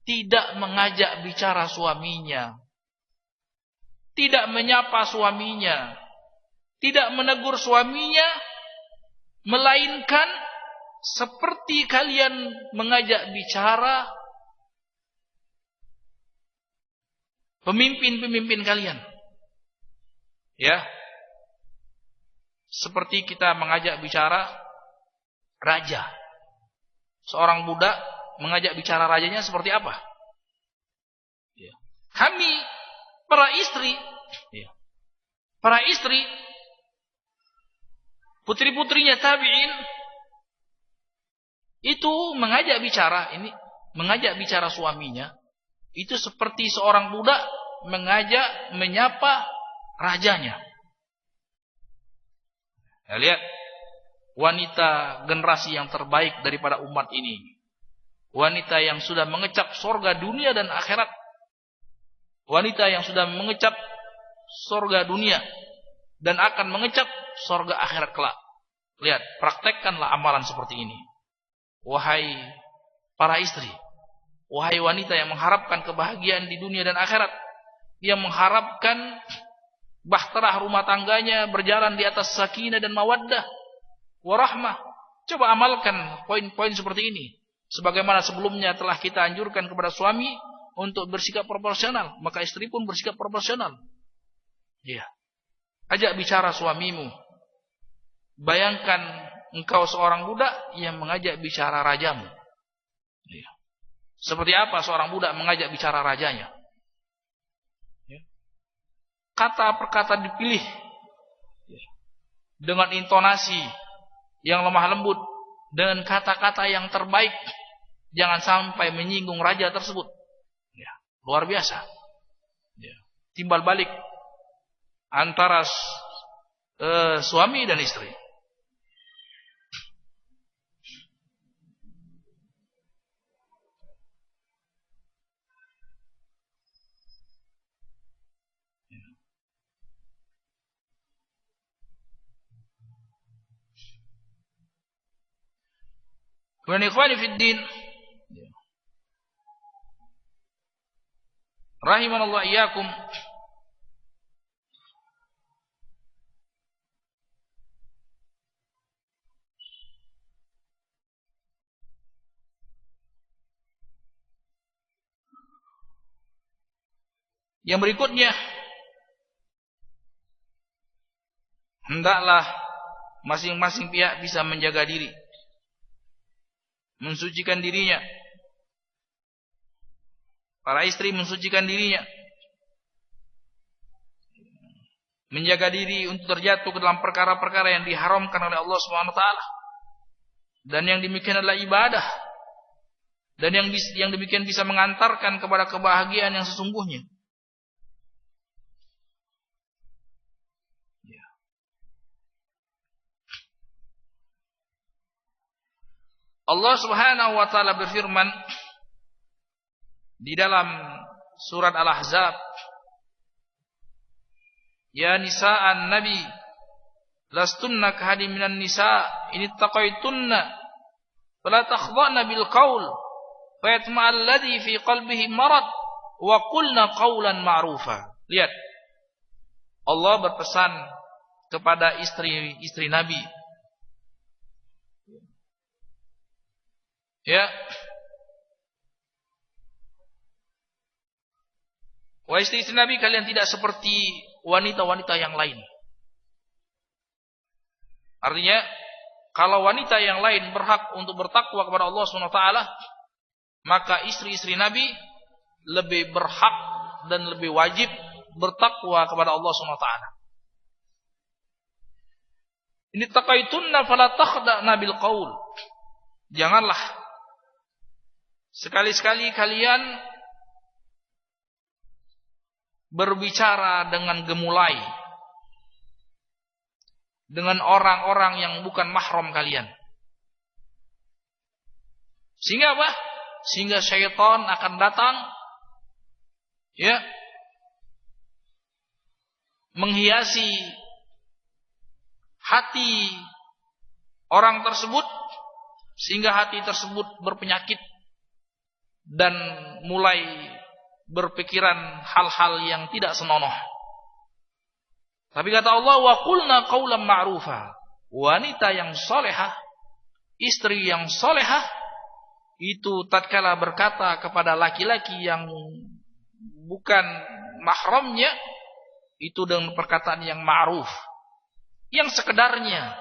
[SPEAKER 1] tidak mengajak bicara suaminya, tidak menyapa suaminya, tidak menegur suaminya, melainkan seperti kalian mengajak bicara pemimpin-pemimpin kalian. Ya. Seperti kita mengajak bicara raja. Seorang budak mengajak bicara rajanya seperti apa? Ya. Kami para istri, ya, para istri, putri-putrinya tabi'in itu mengajak bicara, ini mengajak bicara suaminya, itu seperti seorang budak mengajak menyapa rajanya. Ya, lihat, wanita generasi yang terbaik daripada umat ini, wanita yang sudah mengecap surga dunia dan akhirat, wanita yang sudah mengecap surga dunia dan akan mengecap surga akhirat kelak. Lihat, praktekkanlah amalan seperti ini, wahai para istri, wahai wanita yang mengharapkan kebahagiaan di dunia dan akhirat, yang mengharapkan bahtera rumah tangganya berjalan di atas sakinah dan mawaddah warahmah. Coba amalkan poin-poin seperti ini. Sebagaimana sebelumnya telah kita anjurkan kepada suami untuk bersikap proporsional, maka istri pun bersikap proporsional. Ya. Ajak bicara suamimu. Bayangkan engkau seorang budak yang mengajak bicara rajamu. Ya. Seperti apa seorang budak mengajak bicara rajanya? Ya. Kata per kata dipilih, ya, dengan intonasi yang lemah lembut, dengan kata-kata yang terbaik. Jangan sampai menyinggung raja tersebut. Ya, luar biasa. Ya. Timbal balik antara suami dan istri. Kemudian ikhwani fiddin, rahimanallah iyyakum, yang berikutnya, hendaklah masing-masing pihak bisa menjaga diri, mensucikan dirinya. Para istri mensucikan dirinya, menjaga diri untuk terjatuh ke dalam perkara-perkara yang diharamkan oleh Allah Subhanahu wa taala. Dan yang demikian adalah ibadah. Dan yang demikian bisa mengantarkan kepada kebahagiaan yang sesungguhnya. Allah Subhanahu wa taala berfirman di dalam surat Al-Ahzab, "Ya nisa'an nabi, lastunna kahadin minan nisa, in ittaqaytunna fala takhdha'na bil qaul fayatma'al ladzi fi qalbihi marad wa qulna qawlan ma'rufa." Lihat, Allah berpesan kepada istri Nabi. Ya. Wahai istri Nabi, kalian tidak seperti wanita-wanita yang lain. Artinya, kalau wanita yang lain berhak untuk bertakwa kepada Allah SWT, maka istri-istri Nabi lebih berhak dan lebih wajib bertakwa kepada Allah SWT. Ini taqaitunna fala takhda'na bil qaul. Janganlah sekali-sekali kalian berbicara dengan gemulai dengan orang-orang yang bukan mahram kalian. Sehingga apa? Sehingga syaitan akan datang, ya, menghiasi hati orang tersebut, sehingga hati tersebut berpenyakit dan mulai berpikiran hal-hal yang tidak senonoh. Tapi kata Allah, wa qulna qawlan ma'rufa. Wanita yang solehah, istri yang solehah, itu tatkala berkata kepada laki-laki yang bukan mahramnya, itu dengan perkataan yang ma'ruf, yang sekedarnya,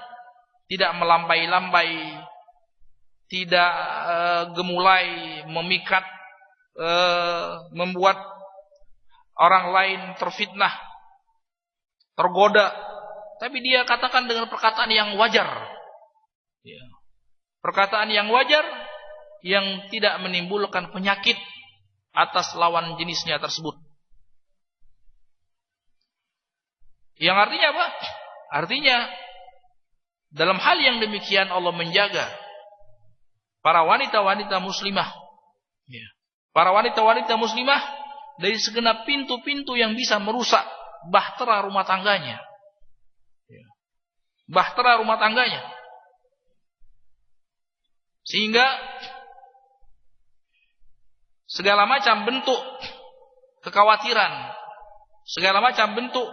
[SPEAKER 1] tidak melambai-lambai, tidak gemulai, memikat, membuat orang lain terfitnah, tergoda. Tapi dia katakan dengan perkataan yang wajar, ya. Perkataan yang wajar, yang tidak menimbulkan penyakit atas lawan jenisnya tersebut. Yang artinya apa? Artinya dalam hal yang demikian Allah menjaga para wanita-wanita muslimah, ya, para wanita-wanita muslimah dari segenap pintu-pintu yang bisa merusak bahtera rumah tangganya, ya, bahtera rumah tangganya, sehingga segala macam bentuk kekhawatiran, segala macam bentuk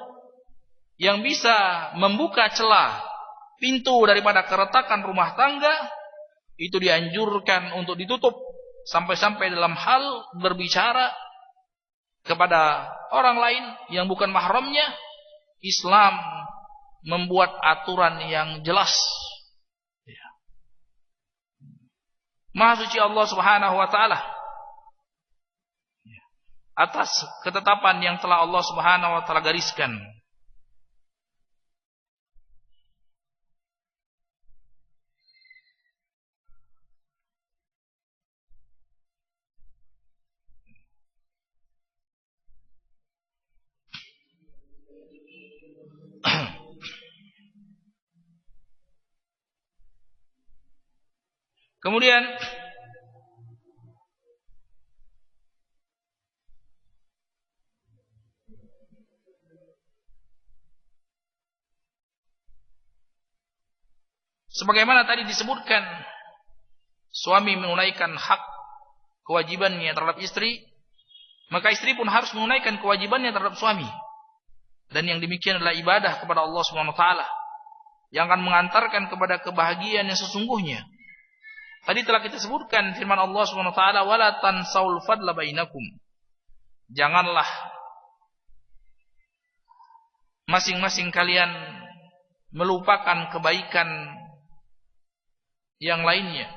[SPEAKER 1] yang bisa membuka celah pintu daripada keretakan rumah tangga, itu dianjurkan untuk ditutup. Sampai-sampai dalam hal berbicara kepada orang lain yang bukan mahramnya, Islam membuat aturan yang jelas. Ya. Maha suci Allah Subhanahu wa taala atas ketetapan yang telah Allah Subhanahu wa taala gariskan. Kemudian sebagaimana tadi disebutkan, suami menunaikan hak kewajibannya terhadap istri, maka istri pun harus menunaikan kewajibannya terhadap suami. Dan yang demikian adalah ibadah kepada Allah Subhanahu wa taala yang akan mengantarkan kepada kebahagiaan yang sesungguhnya. Tadi telah kita sebutkan firman Allah Subhanahu wa taala, wala tansaul fadla bainakum. Janganlah masing-masing kalian melupakan kebaikan yang lainnya.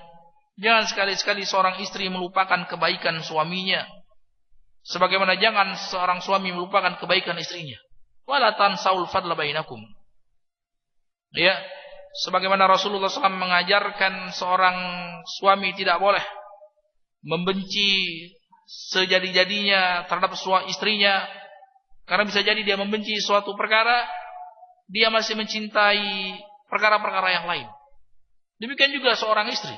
[SPEAKER 1] Jangan sekali-sekali seorang istri melupakan kebaikan suaminya, sebagaimana jangan seorang suami melupakan kebaikan istrinya. Wala tansaul fadla bainakum. Ya, sebagaimana Rasulullah SAW mengajarkan seorang suami tidak boleh membenci sejadi-jadinya terhadap istrinya, karena bisa jadi dia membenci suatu perkara, dia masih mencintai perkara-perkara yang lain. Demikian juga seorang istri.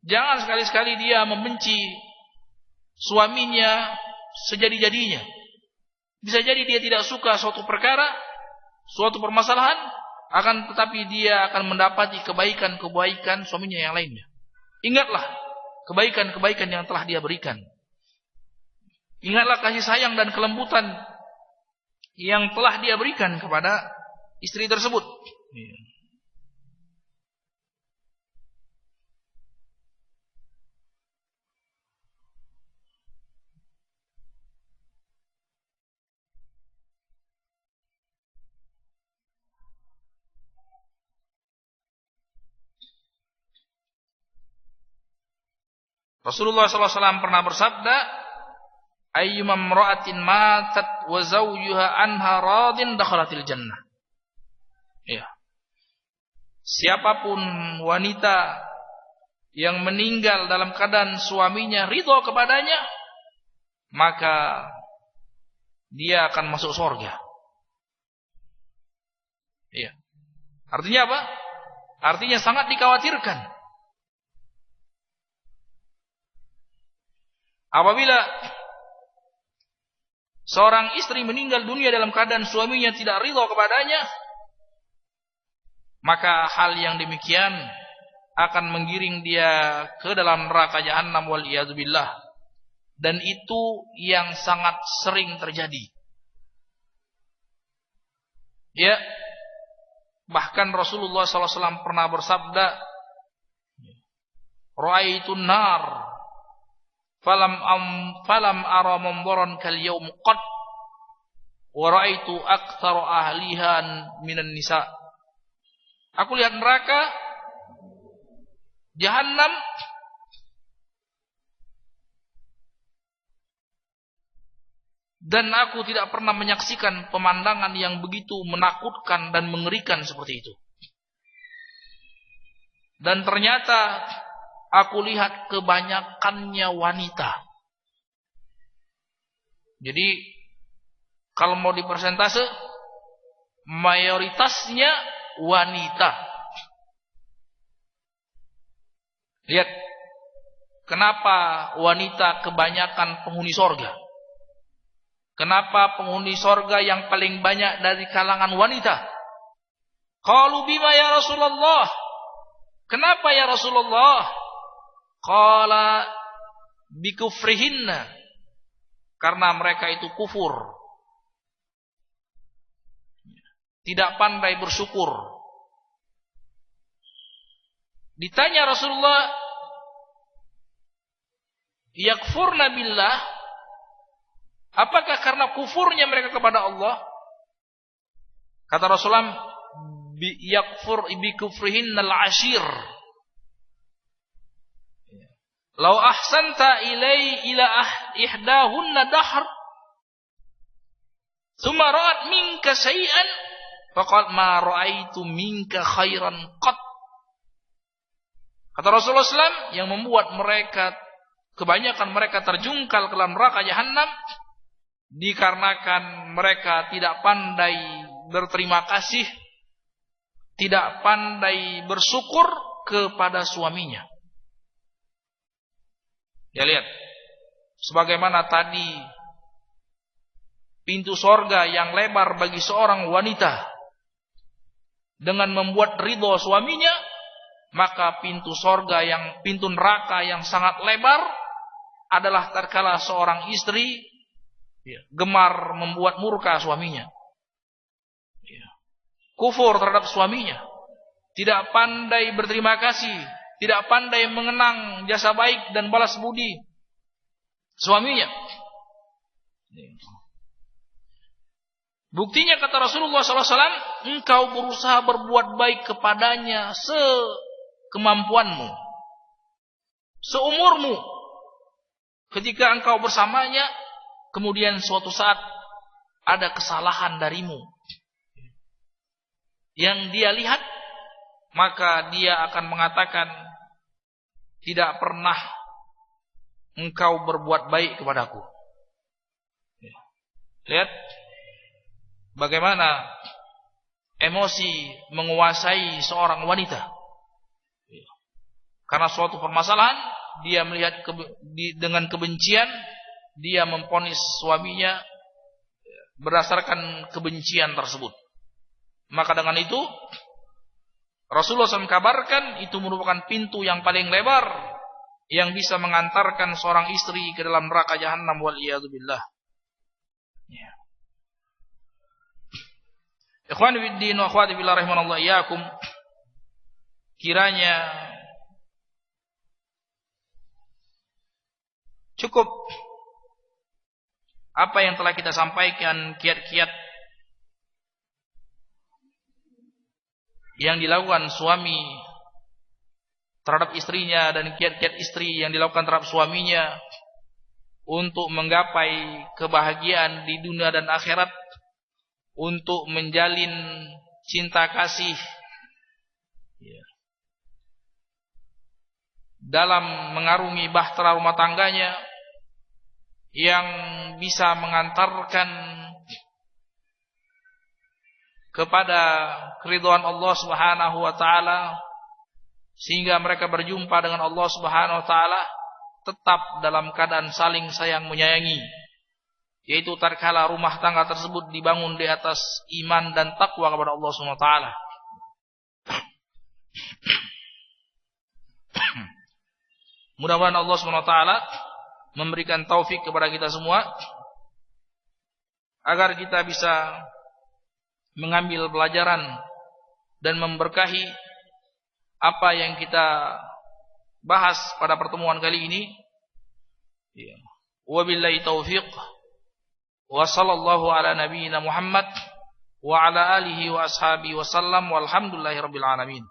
[SPEAKER 1] Jangan sekali-sekali dia membenci suaminya sejadi-jadinya. Bisa jadi dia tidak suka suatu perkara, suatu permasalahan, akan tetapi dia akan mendapati kebaikan-kebaikan suaminya yang lainnya. Ingatlah kebaikan-kebaikan yang telah dia berikan. Ingatlah kasih sayang dan kelembutan yang telah dia berikan kepada istri tersebut. Rasulullah SAW pernah bersabda, ayyuma imra'atin matat wa zawjuha anha radin dakhalatil jannah. Ya. Siapapun wanita yang meninggal dalam keadaan suaminya ridho kepadanya, maka dia akan masuk surga. Ya. Artinya apa? Artinya sangat dikhawatirkan. Apabila seorang istri meninggal dunia dalam keadaan suaminya tidak ridho kepadanya, maka hal yang demikian akan menggiring dia ke dalam neraka jahanam wal iyadzubillah. Dan itu yang sangat sering terjadi. Ya, bahkan Rasulullah SAW pernah bersabda, ra'aitun nar falam ara mambaran kal yaum qad wa ra'aitu aktsara ahliha minan nisa. Aku lihat neraka jahanam dan aku tidak pernah menyaksikan pemandangan yang begitu menakutkan dan mengerikan seperti itu. Dan ternyata aku lihat kebanyakannya wanita. Jadi kalau mau dipersentase, mayoritasnya wanita. Lihat, kenapa wanita kebanyakan penghuni sorga? Kenapa penghuni sorga yang paling banyak dari kalangan wanita? Qalu bima ya Rasulullah? Kenapa ya Rasulullah? Qala bikufrihinna, karena mereka itu kufur, tidak pandai bersyukur. Ditanya Rasulullah, yakfurna billah, apakah karena kufurnya mereka kepada Allah? Kata Rasulullah, yakfur bikufrihinnal ashir. Lau ahsanta ila ihdahunna dahr thumma ra'at minka syai'an faqad ma ra'aitu minka khairan qat. Kata Rasulullah SAW, yang membuat mereka, kebanyakan mereka terjungkal ke dalam neraka jahanam dikarenakan mereka tidak pandai berterima kasih, tidak pandai bersyukur kepada suaminya. Ya lihat, sebagaimana tadi pintu sorga yang lebar bagi seorang wanita dengan membuat ridho suaminya, maka pintu neraka yang sangat lebar adalah tatkala seorang istri gemar membuat murka suaminya, kufur terhadap suaminya, tidak pandai berterima kasih, tidak pandai mengenang jasa baik dan balas budi suaminya. Buktinya kata Rasulullah SAW, engkau berusaha berbuat baik kepadanya sekemampuanmu, seumurmu. Ketika engkau bersamanya, kemudian suatu saat ada kesalahan darimu, yang dia lihat, maka dia akan mengatakan, tidak pernah engkau berbuat baik kepadaku. Lihat bagaimana emosi menguasai seorang wanita. Karena suatu permasalahan, dia melihat dengan kebencian, dia memvonis suaminya berdasarkan kebencian tersebut. Maka dengan itu Rasulullah SAW kabarkan itu merupakan pintu yang paling lebar yang bisa mengantarkan seorang istri ke dalam neraka jahanam, wal iyadu billah. Ya. Ikhwan fiddin wa akhwati billah rahimanallah iyyakum, kiranya cukup apa yang telah kita sampaikan, kiat-kiat yang dilakukan suami terhadap istrinya dan kiat-kiat istri yang dilakukan terhadap suaminya untuk menggapai kebahagiaan di dunia dan akhirat, untuk menjalin cinta kasih dalam mengarungi bahtera rumah tangganya yang bisa mengantarkan kepada keridhaan Allah Subhanahu wa taala, sehingga mereka berjumpa dengan Allah Subhanahu wa taala tetap dalam keadaan saling sayang menyayangi, yaitu tatkala rumah tangga tersebut dibangun di atas iman dan takwa kepada Allah Subhanahu wa taala. Mudah-mudahan Allah Subhanahu wa taala memberikan taufik kepada kita semua agar kita bisa mengambil pelajaran dan memberkahi apa yang kita bahas pada pertemuan kali ini. Wabillahi taufiq wa sallallahu ala nabiyyina Muhammad wa ala alihi wa ashabihi wa sallam walhamdulillahi rabbil alamin.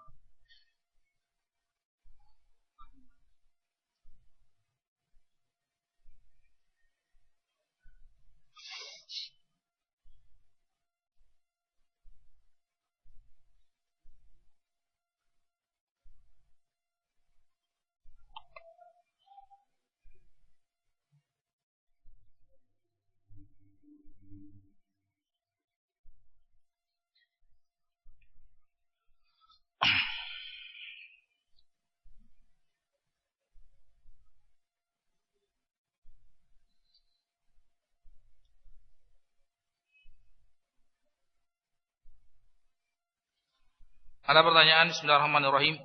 [SPEAKER 1] Ada pertanyaan? Bismillahirrahmanirrahim.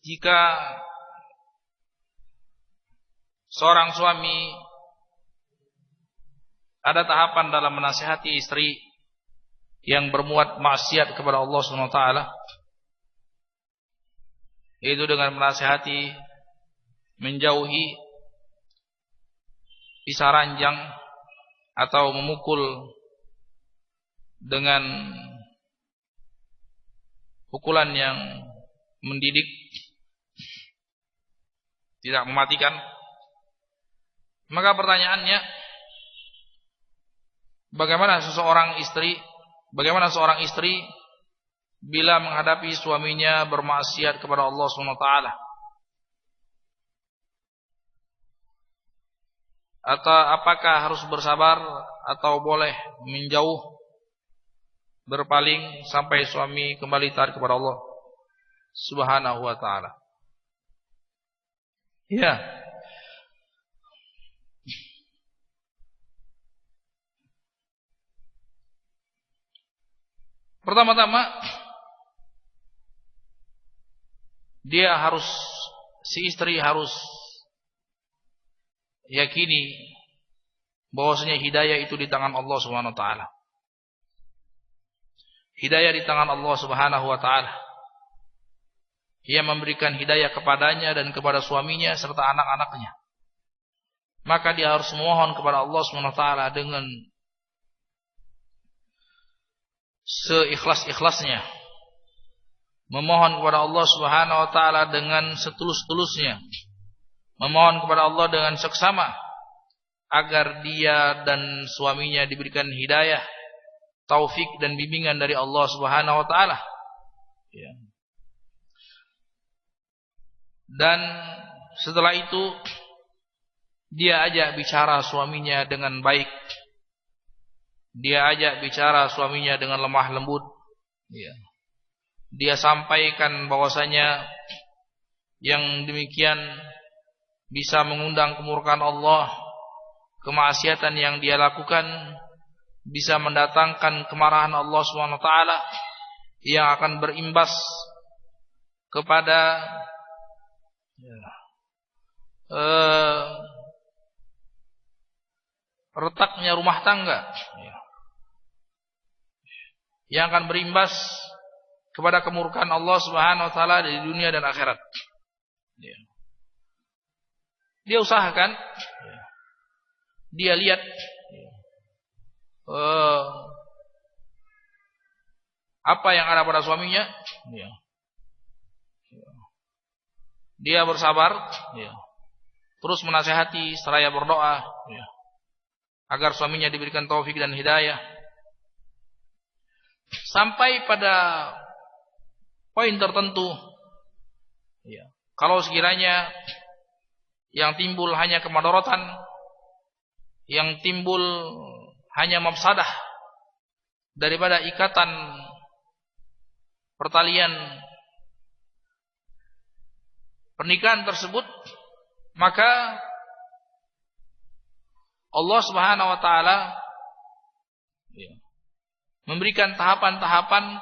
[SPEAKER 1] Jika seorang suami ada tahapan dalam menasihati istri yang bermuat maksiat kepada Allah Subhanahu wa taala, yaitu dengan menasihati menjauhi pisah ranjang atau memukul dengan pukulan yang mendidik, tidak mematikan, maka pertanyaannya, bagaimana seorang istri bila menghadapi suaminya bermaksiat kepada Allah Subhanahu wa taala? Atau apakah harus bersabar atau boleh menjauh, berpaling sampai suami kembali taat kepada Allah Subhanahu wa taala? Ya. Pertama-tama si istri harus yakini bahwasanya hidayah itu di tangan Allah Subhanahu wa taala. Hidayah di tangan Allah Subhanahu wa taala. Ia memberikan hidayah kepadanya dan kepada suaminya serta anak-anaknya. Maka dia harus memohon kepada Allah Subhanahu wa taala dengan seikhlas-ikhlasnya. Memohon kepada Allah Subhanahu wa taala dengan setulus-tulusnya. Memohon kepada Allah dengan seksama agar dia dan suaminya diberikan hidayah taufik dan bimbingan dari Allah Subhanahu wa taala. Ya. Dan setelah itu dia ajak bicara suaminya dengan baik. Dia ajak bicara suaminya dengan lemah lembut. Ya. Dia sampaikan bahwasanya yang demikian bisa mengundang kemurkaan Allah, kemaksiatan yang dia lakukan bisa mendatangkan kemarahan Allah Subhanahu wa taala yang akan berimbas kepada retaknya rumah tangga, yang akan berimbas kepada kemurkaan Allah Subhanahu wa taala di dunia dan akhirat. Dia usahakan, dia lihat apa yang ada pada suaminya, dia bersabar, terus menasihati seraya berdoa agar suaminya diberikan taufik dan hidayah, sampai pada poin tertentu. Kalau sekiranya yang timbul hanya kemadharatan, yang timbul hanya mafsadah daripada ikatan pertalian pernikahan tersebut, maka Allah Subhanahu wa taala memberikan tahapan-tahapan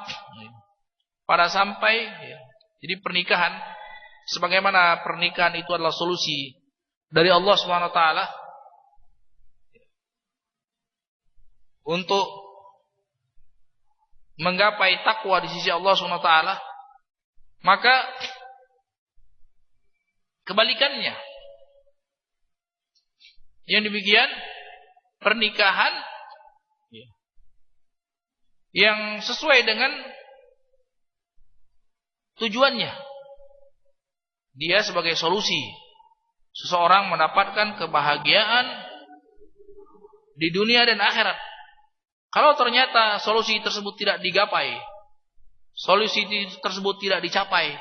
[SPEAKER 1] pada sampai jadi pernikahan, sebagaimana pernikahan itu adalah solusi dari Allah Subhanahu wa taala untuk menggapai takwa di sisi Allah Subhanahu wa taala, maka kebalikannya, yang demikian pernikahan yang sesuai dengan tujuannya, dia sebagai solusi seseorang mendapatkan kebahagiaan di dunia dan akhirat. Kalau ternyata solusi tersebut tidak digapai, solusi tersebut tidak dicapai,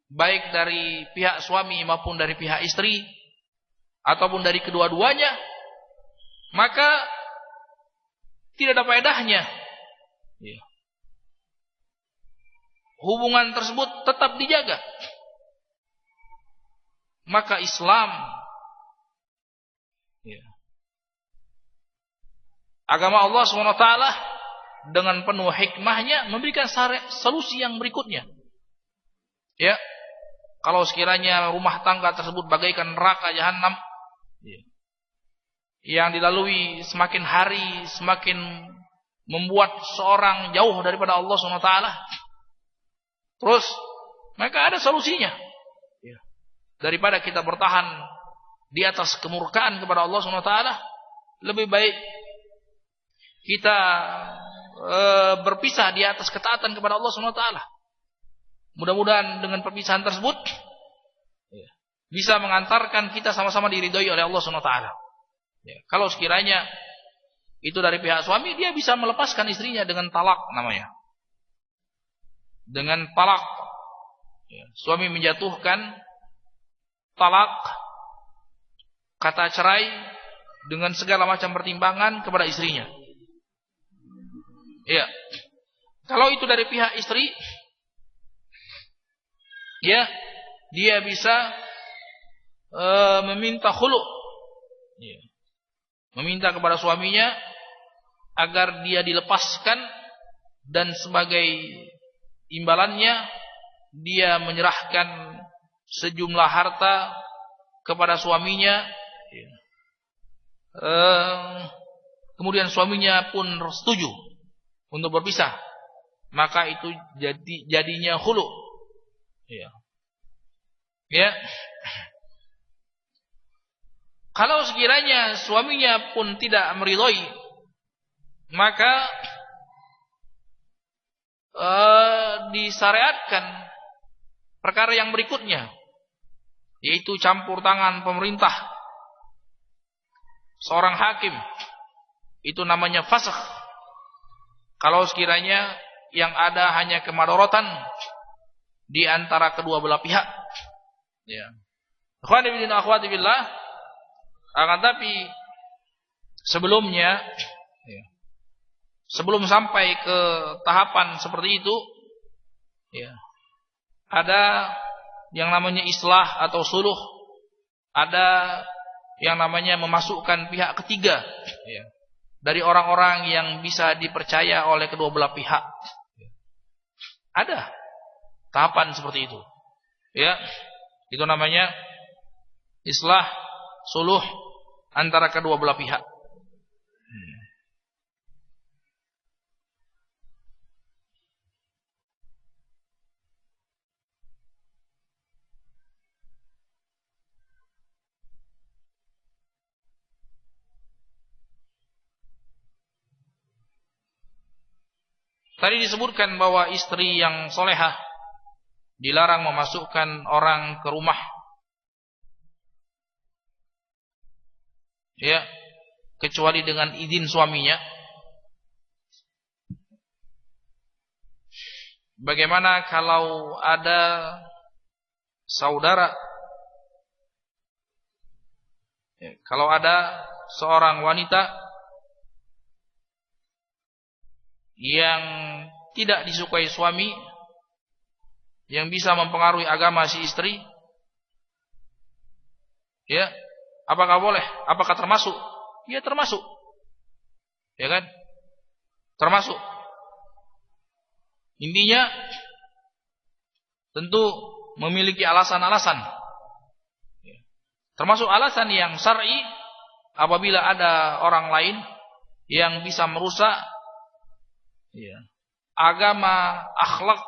[SPEAKER 1] baik dari pihak suami maupun dari pihak istri, ataupun dari kedua-duanya, maka tidak ada faedahnya. Hubungan tersebut tetap dijaga. Maka Islam, agama Allah SWT, dengan penuh hikmahnya memberikan solusi yang berikutnya. Ya, kalau sekiranya rumah tangga tersebut bagaikan neraka jahanam, yang dilalui semakin hari semakin membuat seorang jauh daripada Allah SWT, terus maka ada solusinya. Daripada kita bertahan di atas kemurkaan kepada Allah SWT, lebih baik kita berpisah di atas ketaatan kepada Allah SWT. Mudah-mudahan dengan perpisahan tersebut bisa mengantarkan kita sama-sama diridhoi oleh Allah SWT. Kalau sekiranya itu dari pihak suami, dia bisa melepaskan istrinya dengan talak namanya. Dengan talak, suami menjatuhkan talak, kata cerai, dengan segala macam pertimbangan kepada istrinya. Ya, kalau itu dari pihak istri, ya, dia bisa meminta khulu, meminta kepada suaminya agar dia dilepaskan, dan sebagai imbalannya dia menyerahkan sejumlah harta kepada suaminya. Kemudian suaminya pun setuju untuk berpisah, maka itu jadinya khulu. Ya. Kalau sekiranya suaminya pun tidak meridhoi, maka disyariatkan perkara yang berikutnya, yaitu campur tangan pemerintah, seorang hakim. Itu namanya fasakh. kalau sekiranya yang ada hanya kemadorotan di antara kedua belah pihak. Ya. Ikhwani fillah, akhwati fillah, akan tapi sebelumnya, ya, sebelum sampai ke tahapan seperti itu, ya, ada yang namanya islah atau suluh, ada yang namanya memasukkan pihak ketiga, ya, dari orang-orang yang bisa dipercaya oleh kedua belah pihak. Ada tahapan seperti itu, ya, itu namanya islah, suluh antara kedua belah pihak. Tadi disebutkan bahwa istri yang solehah dilarang memasukkan orang ke rumah, ya, kecuali dengan izin suaminya. Bagaimana kalau ada saudara, ya, kalau ada seorang wanita yang tidak disukai suami, yang bisa mempengaruhi agama si istri, ya, apakah boleh? Apakah termasuk? Ya, termasuk, ya kan? Termasuk. Intinya tentu memiliki alasan-alasan, termasuk alasan yang syar'i. Apabila ada orang lain yang bisa merusak, ya, agama, akhlak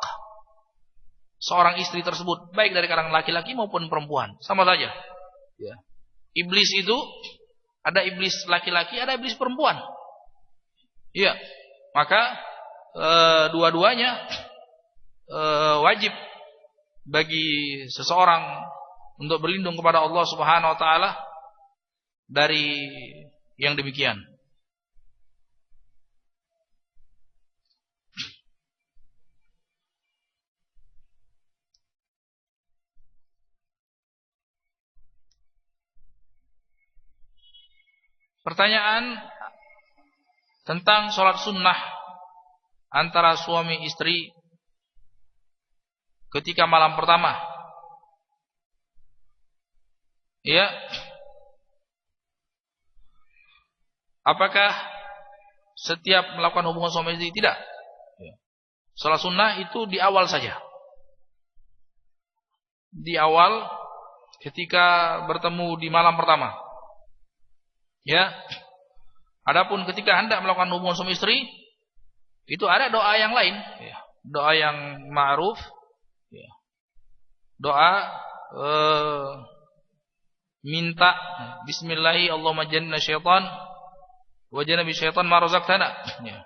[SPEAKER 1] seorang istri tersebut, baik dari kalangan laki-laki maupun perempuan, sama saja. Ya. Iblis itu ada iblis laki-laki, ada iblis perempuan. Iya, maka dua-duanya wajib bagi seseorang untuk berlindung kepada Allah Subhanahu wa taala dari yang demikian. Pertanyaan tentang sholat sunnah antara suami istri ketika malam pertama. Ya, apakah setiap melakukan hubungan suami istri? Tidak. Sholat sunnah itu di awal saja, di awal ketika bertemu di malam pertama. Ya, adapun ketika hendak melakukan hubungan suami istri, itu ada doa yang lain, ya, doa yang ma'ruf, ya, doa minta Bismillahi Allahumma jannibna syaitan wa jannibi syaitan ma razaqtana, ya,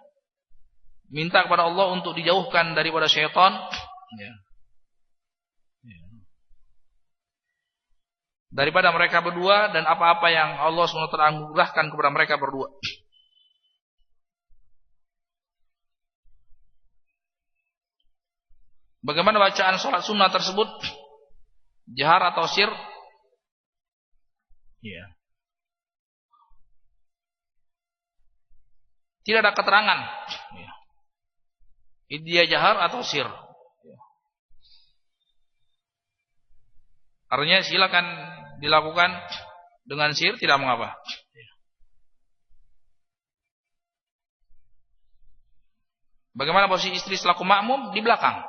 [SPEAKER 1] minta kepada Allah untuk dijauhkan daripada syaitan, ya, daripada mereka berdua dan apa-apa yang Allah SWT anugerahkan kepada mereka berdua. Bagaimana bacaan sholat sunnah tersebut? Jahar atau sir? Ya. Tidak ada keterangan, ya, dia jahar atau sir. Ya. Artinya silakan dilakukan dengan sir, tidak mengapa. Bagaimana posisi istri selaku makmum? Di belakang.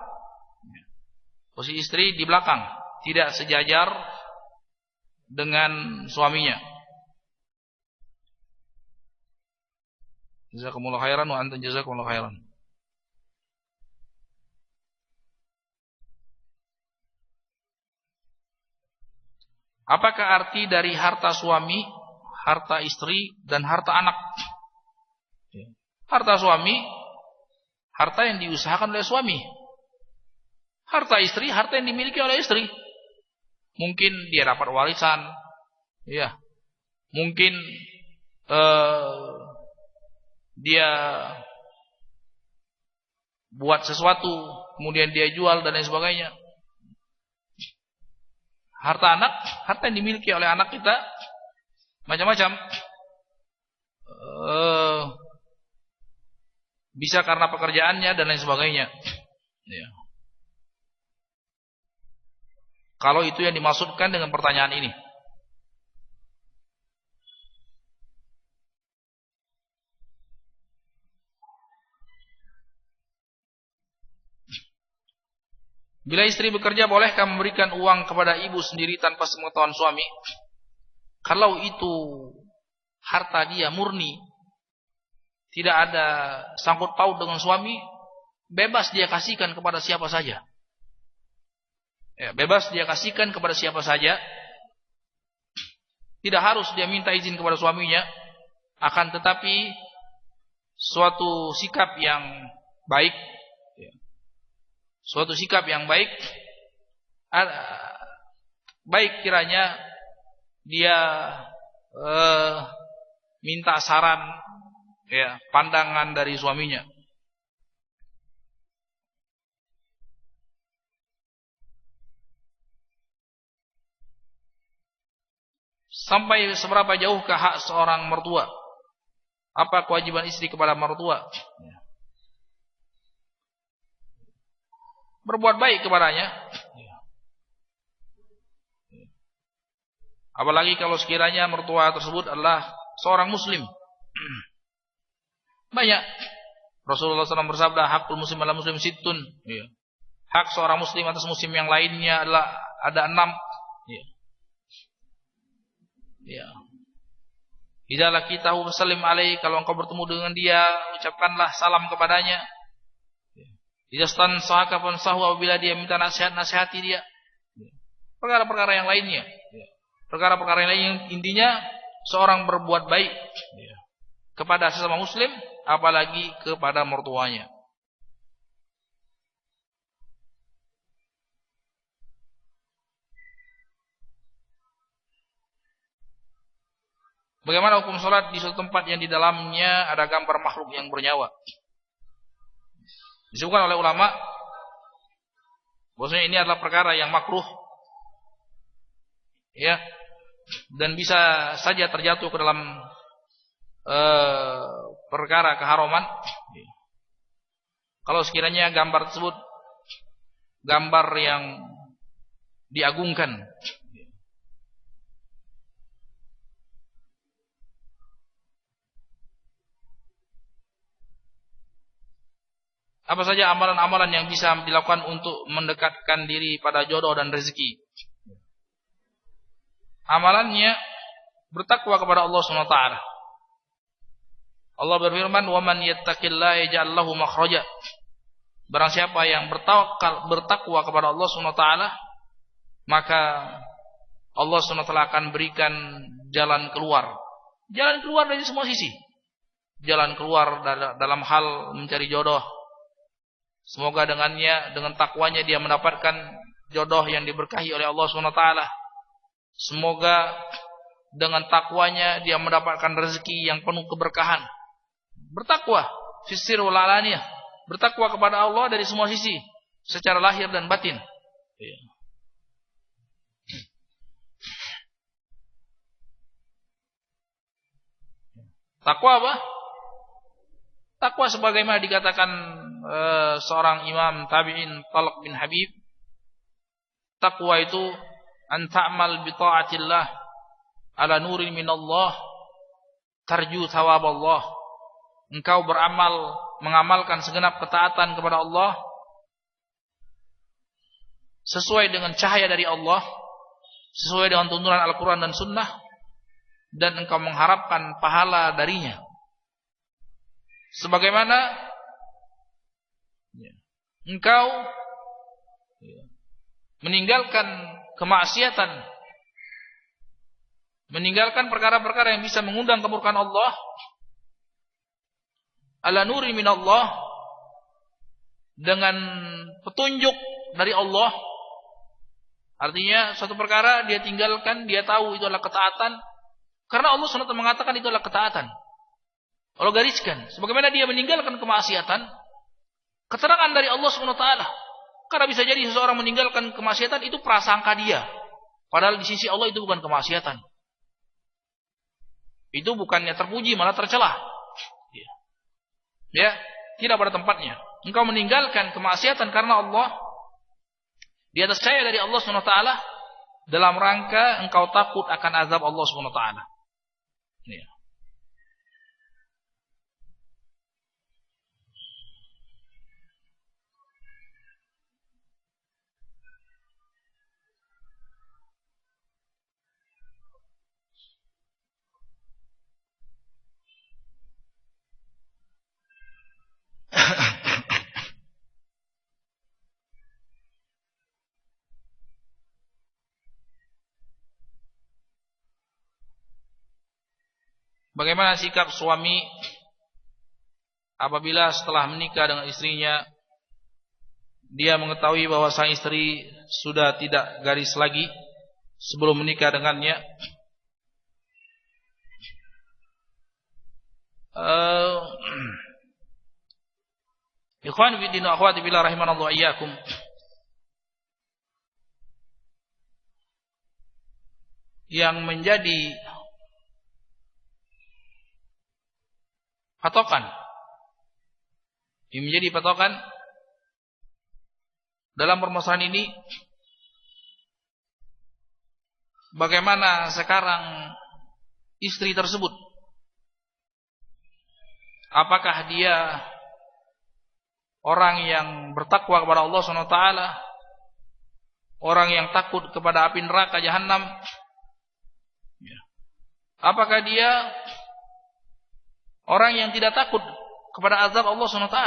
[SPEAKER 1] Posisi istri di belakang, tidak sejajar dengan suaminya. Jazakumullahu khairan wa antum jazakumullahu khairan. Apakah arti dari harta suami, harta istri, dan harta anak? Harta suami, harta yang diusahakan oleh suami. Harta istri, harta yang dimiliki oleh istri. Mungkin dia dapat warisan, ya. Mungkin dia buat sesuatu, kemudian dia jual dan lain sebagainya. Harta anak, harta yang dimiliki oleh anak kita macam-macam. Bisa karena pekerjaannya dan lain sebagainya. Ya. Kalau itu yang dimaksudkan dengan pertanyaan ini. Bila istri bekerja, bolehkah memberikan uang kepada ibu sendiri tanpa sepengetahuan suami? Kalau itu harta dia murni, tidak ada sangkut paut dengan suami, bebas dia kasihkan kepada siapa saja. Ya, bebas dia kasihkan kepada siapa saja. Tidak harus dia minta izin kepada suaminya. Akan tetapi suatu sikap yang baik, suatu sikap yang baik, baik kiranya dia minta saran, ya, pandangan dari suaminya. Sampai seberapa jauhkah hak seorang mertua? Apa kewajiban istri kepada mertua? Berbuat baik kepadanya. Apalagi kalau sekiranya mertua tersebut adalah seorang muslim. Banyak. Rasulullah SAW bersabda, hakul muslim ala muslim sittun. Hak seorang muslim atas muslim yang lainnya adalah ada 6. Idza laqitahu fasallim alaihi, kalau engkau bertemu dengan dia, ucapkanlah salam kepadanya. Idastan sahaka fansahu, apabila dia minta nasihat, nasihati dia. Perkara-perkara yang lainnya. Perkara-perkara yang lain, intinya seorang berbuat baik kepada sesama muslim, apalagi kepada mertuanya. Bagaimana hukum salat di suatu tempat yang di dalamnya ada gambar makhluk yang bernyawa? Disebutkan oleh ulama bahwasanya ini adalah perkara yang makruh, ya, dan bisa saja terjatuh ke dalam perkara keharaman. Kalau sekiranya gambar tersebut gambar yang diagungkan, apa saja amalan-amalan yang bisa dilakukan untuk mendekatkan diri pada jodoh dan rezeki? Amalannya bertakwa kepada Allah SWT. Allah berfirman, "Wa man yattaqillaha yaj'al lahu makhraja." Barang siapa yang bertakwa kepada Allah SWT, maka Allah SWT akan berikan jalan keluar. Jalan keluar dari semua sisi. Jalan keluar dalam hal mencari jodoh. Semoga dengannya, dengan takwanya dia mendapatkan jodoh yang diberkahi oleh Allah SWT. Semoga dengan takwanya dia mendapatkan rezeki yang penuh keberkahan. Bertakwa fisir wal alaniyah, bertakwa kepada Allah dari semua sisi, secara lahir dan batin. Takwa apa? Takwa sebagaimana dikatakan seorang imam tabi'in Talq bin Habib, takwa itu an ta'mal bi ta'atillah ala nurin minallah tarju thawaballah. Engkau beramal, mengamalkan segenap ketaatan kepada Allah sesuai dengan cahaya dari Allah, sesuai dengan tuntunan Al-Quran dan Sunnah, dan engkau mengharapkan pahala darinya. Sebagaimana engkau meninggalkan kemaksiatan, meninggalkan perkara-perkara yang bisa mengundang kemurkaan Allah, ala nuri minallah, dengan petunjuk dari Allah. Artinya suatu perkara dia tinggalkan, dia tahu itu adalah ketaatan, karena Allah SWT mengatakan itu adalah ketaatan. Allah gariskan, sebagaimana dia meninggalkan kemaksiatan, keterangan dari Allah Subhanahu wa taala. Karena bisa jadi seseorang meninggalkan kemaksiatan itu prasangka dia. Padahal di sisi Allah itu bukan kemaksiatan. Itu bukannya terpuji, malah tercela. Ya, tidak pada tempatnya. Engkau meninggalkan kemaksiatan karena Allah, di atas cahaya dari Allah Subhanahu wa taala, dalam rangka engkau takut akan azab Allah Subhanahu wa taala. Ya. Bagaimana sikap suami apabila setelah menikah dengan istrinya dia mengetahui bahwa sang istri sudah tidak gadis lagi sebelum menikah dengannya? Ikhwan fi din wa akhwati billah rahimanallahu iyyakum. Yang menjadi patokan, yang menjadi patokan dalam permasalahan ini, bagaimana sekarang istri tersebut, apakah dia orang yang bertakwa kepada Allah SWT, orang yang takut kepada api neraka jahanam, apakah dia orang yang tidak takut kepada azab Allah SWT?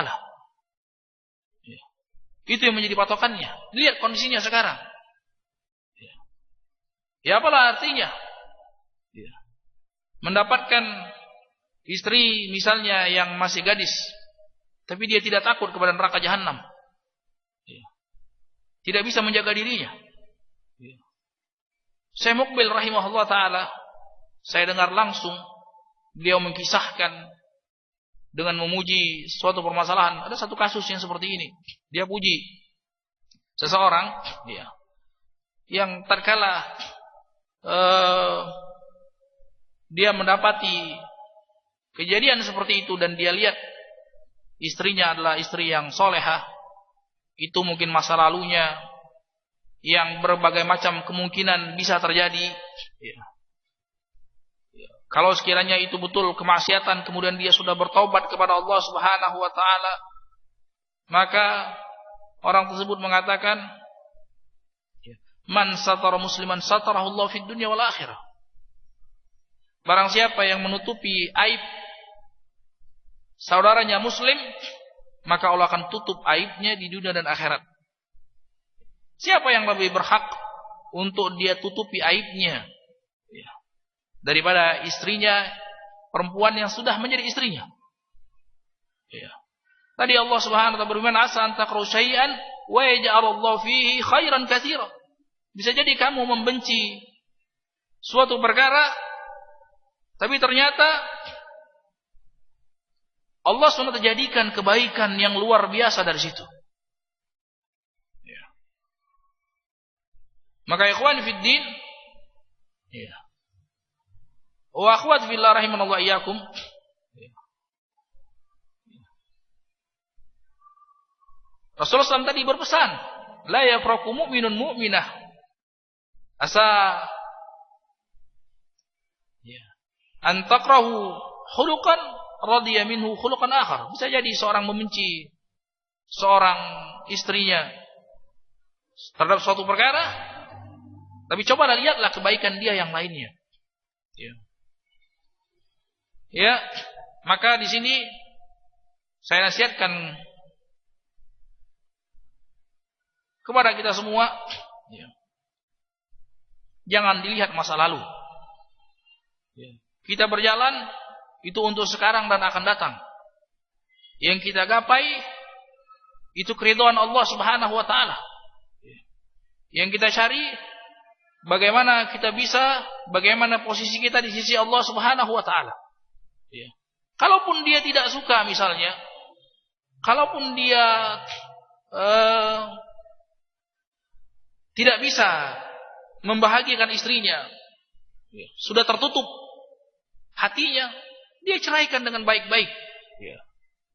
[SPEAKER 1] Itu yang menjadi patokannya. Lihat kondisinya sekarang. Ya apalah artinya mendapatkan istri misalnya yang masih gadis, tapi dia tidak takut kepada neraka jahanam, tidak bisa menjaga dirinya. Syekh Muqbil rahimahullah ta'ala, saya dengar langsung beliau mengkisahkan dengan memuji suatu permasalahan. Ada satu kasus yang seperti ini. Dia puji seseorang yang tatkala dia mendapati kejadian seperti itu dan dia lihat istrinya adalah istri yang solehah, itu mungkin masa lalunya yang berbagai macam kemungkinan bisa terjadi. Kalau sekiranya itu betul kemaksiatan, kemudian dia sudah bertaubat kepada Allah Subhanahu wa taala, maka orang tersebut mengatakan, man satara musliman satarahu Allah fid dunya wal akhirah. Barang siapa yang menutupi aib saudaranya muslim, maka Allah akan tutup aibnya di dunia dan akhirat. Siapa yang lebih berhak untuk dia tutupi aibnya daripada istrinya, perempuan yang sudah menjadi istrinya? Tadi Allah Subhanahu wa taala berfirman, asa an takrahu syai'an wa yaj'alullahu fihi khairan katsira. Bisa jadi kamu membenci suatu perkara, tapi ternyata Allah SWT jadikan kebaikan yang luar biasa dari situ. Maka ikhwan fid din wa akhwat fillah rahimanallahu iyyakum, Rasulullah SAW tadi berpesan, la yafraku mu'minun mu'minah asa an takrahu khuluqan radiya minhu khuluqan akhar. Bisa jadi seorang membenci seorang istrinya terhadap suatu perkara, tapi cobalah lihatlah kebaikan dia yang lainnya. Maka di sini saya nasihatkan kepada kita semua, jangan dilihat masa lalu. Kita berjalan itu untuk sekarang dan akan datang. Yang kita gapai itu keridhaan Allah Subhanahu wa taala. Yang kita cari bagaimana posisi kita di sisi Allah Subhanahu wa taala. Kalaupun dia tidak suka misalnya kalaupun dia tidak bisa membahagiakan istrinya, sudah tertutup hatinya, dia ceraikan dengan baik-baik.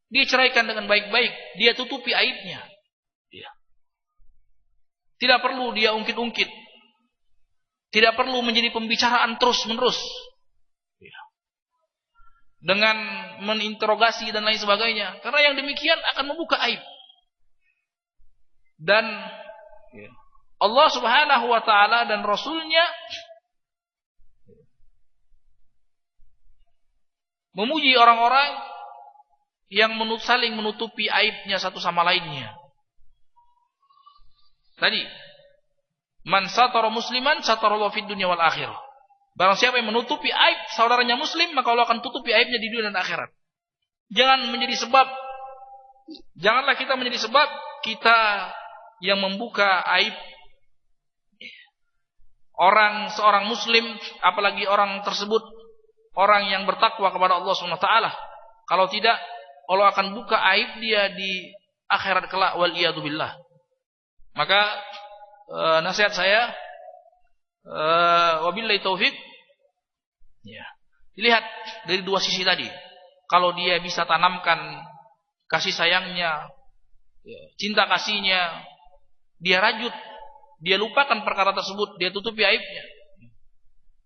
[SPEAKER 1] Dia ceraikan dengan baik-baik, dia tutupi aibnya. Tidak perlu dia ungkit-ungkit. Tidak perlu menjadi pembicaraan terus-menerus. Dengan meninterogasi dan lain sebagainya. Karena yang demikian akan membuka aib. Dan Allah Subhanahu wa ta'ala dan Rasulnya memuji orang-orang yang saling menutupi aibnya satu sama lainnya. Tadi, man satara musliman satarallahu fid dunya wal akhirah. Barang siapa yang menutupi aib saudaranya muslim, maka Allah akan tutupi aibnya di dunia dan akhirat. Janganlah kita menjadi sebab kita yang membuka aib seorang muslim, apalagi orang tersebut orang yang bertakwa kepada Allah Subhanahu wa taala. Kalau tidak, Allah akan buka aib dia di akhirat kelak, wal iyadu billah. Maka nasihat saya, wabillahi taufik, dilihat dari dua sisi tadi. Kalau dia bisa tanamkan kasih sayangnya, cinta kasihnya, dia rajut, dia lupakan perkara tersebut, dia tutupi aibnya,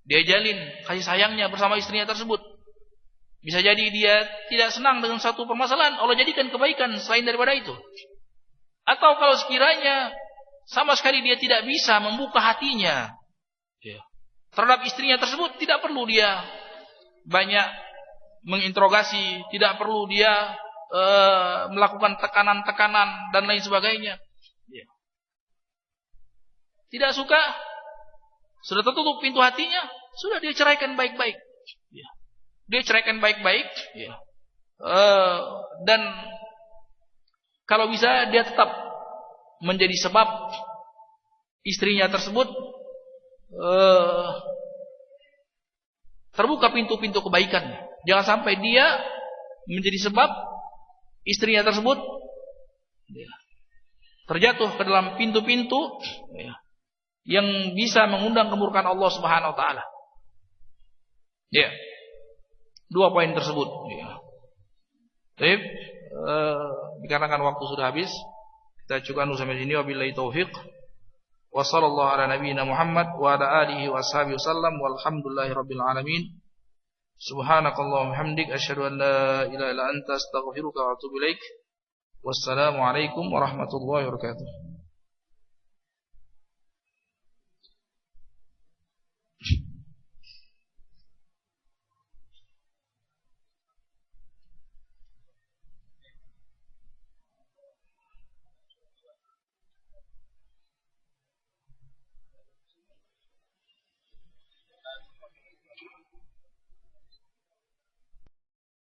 [SPEAKER 1] dia jalin kasih sayangnya bersama istrinya tersebut. Bisa jadi dia tidak senang dengan satu permasalahan, Allah jadikan kebaikan selain daripada itu. Atau kalau sekiranya sama sekali dia tidak bisa membuka hatinya terhadap istrinya tersebut, tidak perlu dia banyak menginterogasi, tidak perlu dia melakukan tekanan-tekanan dan lain sebagainya. Tidak suka, sudah tertutup pintu hatinya, sudah dia ceraikan baik-baik. Dia ceraikan baik-baik, dan kalau bisa dia tetap menjadi sebab istrinya tersebut terbuka pintu-pintu kebaikan. Jangan sampai dia menjadi sebab istrinya tersebut terjatuh ke dalam pintu-pintu yang bisa mengundang kemurkaan Allah Subhanahu wa taala. Dua poin tersebut. Baik, dikarenakan waktu sudah habis, kita cukupkan sampai sini. Wabillahi taufiq. Wa sallallahu ala nabiyyina Muhammad wa ala alihi wa ashabihi wasallam walhamdulillahi rabbil alamin. Subhanakallahumma hamdik asyhadu an la ilaha illa anta astaghfiruka wa atubu ilaik. Wassalamu alaikum warahmatullahi wabarakatuh.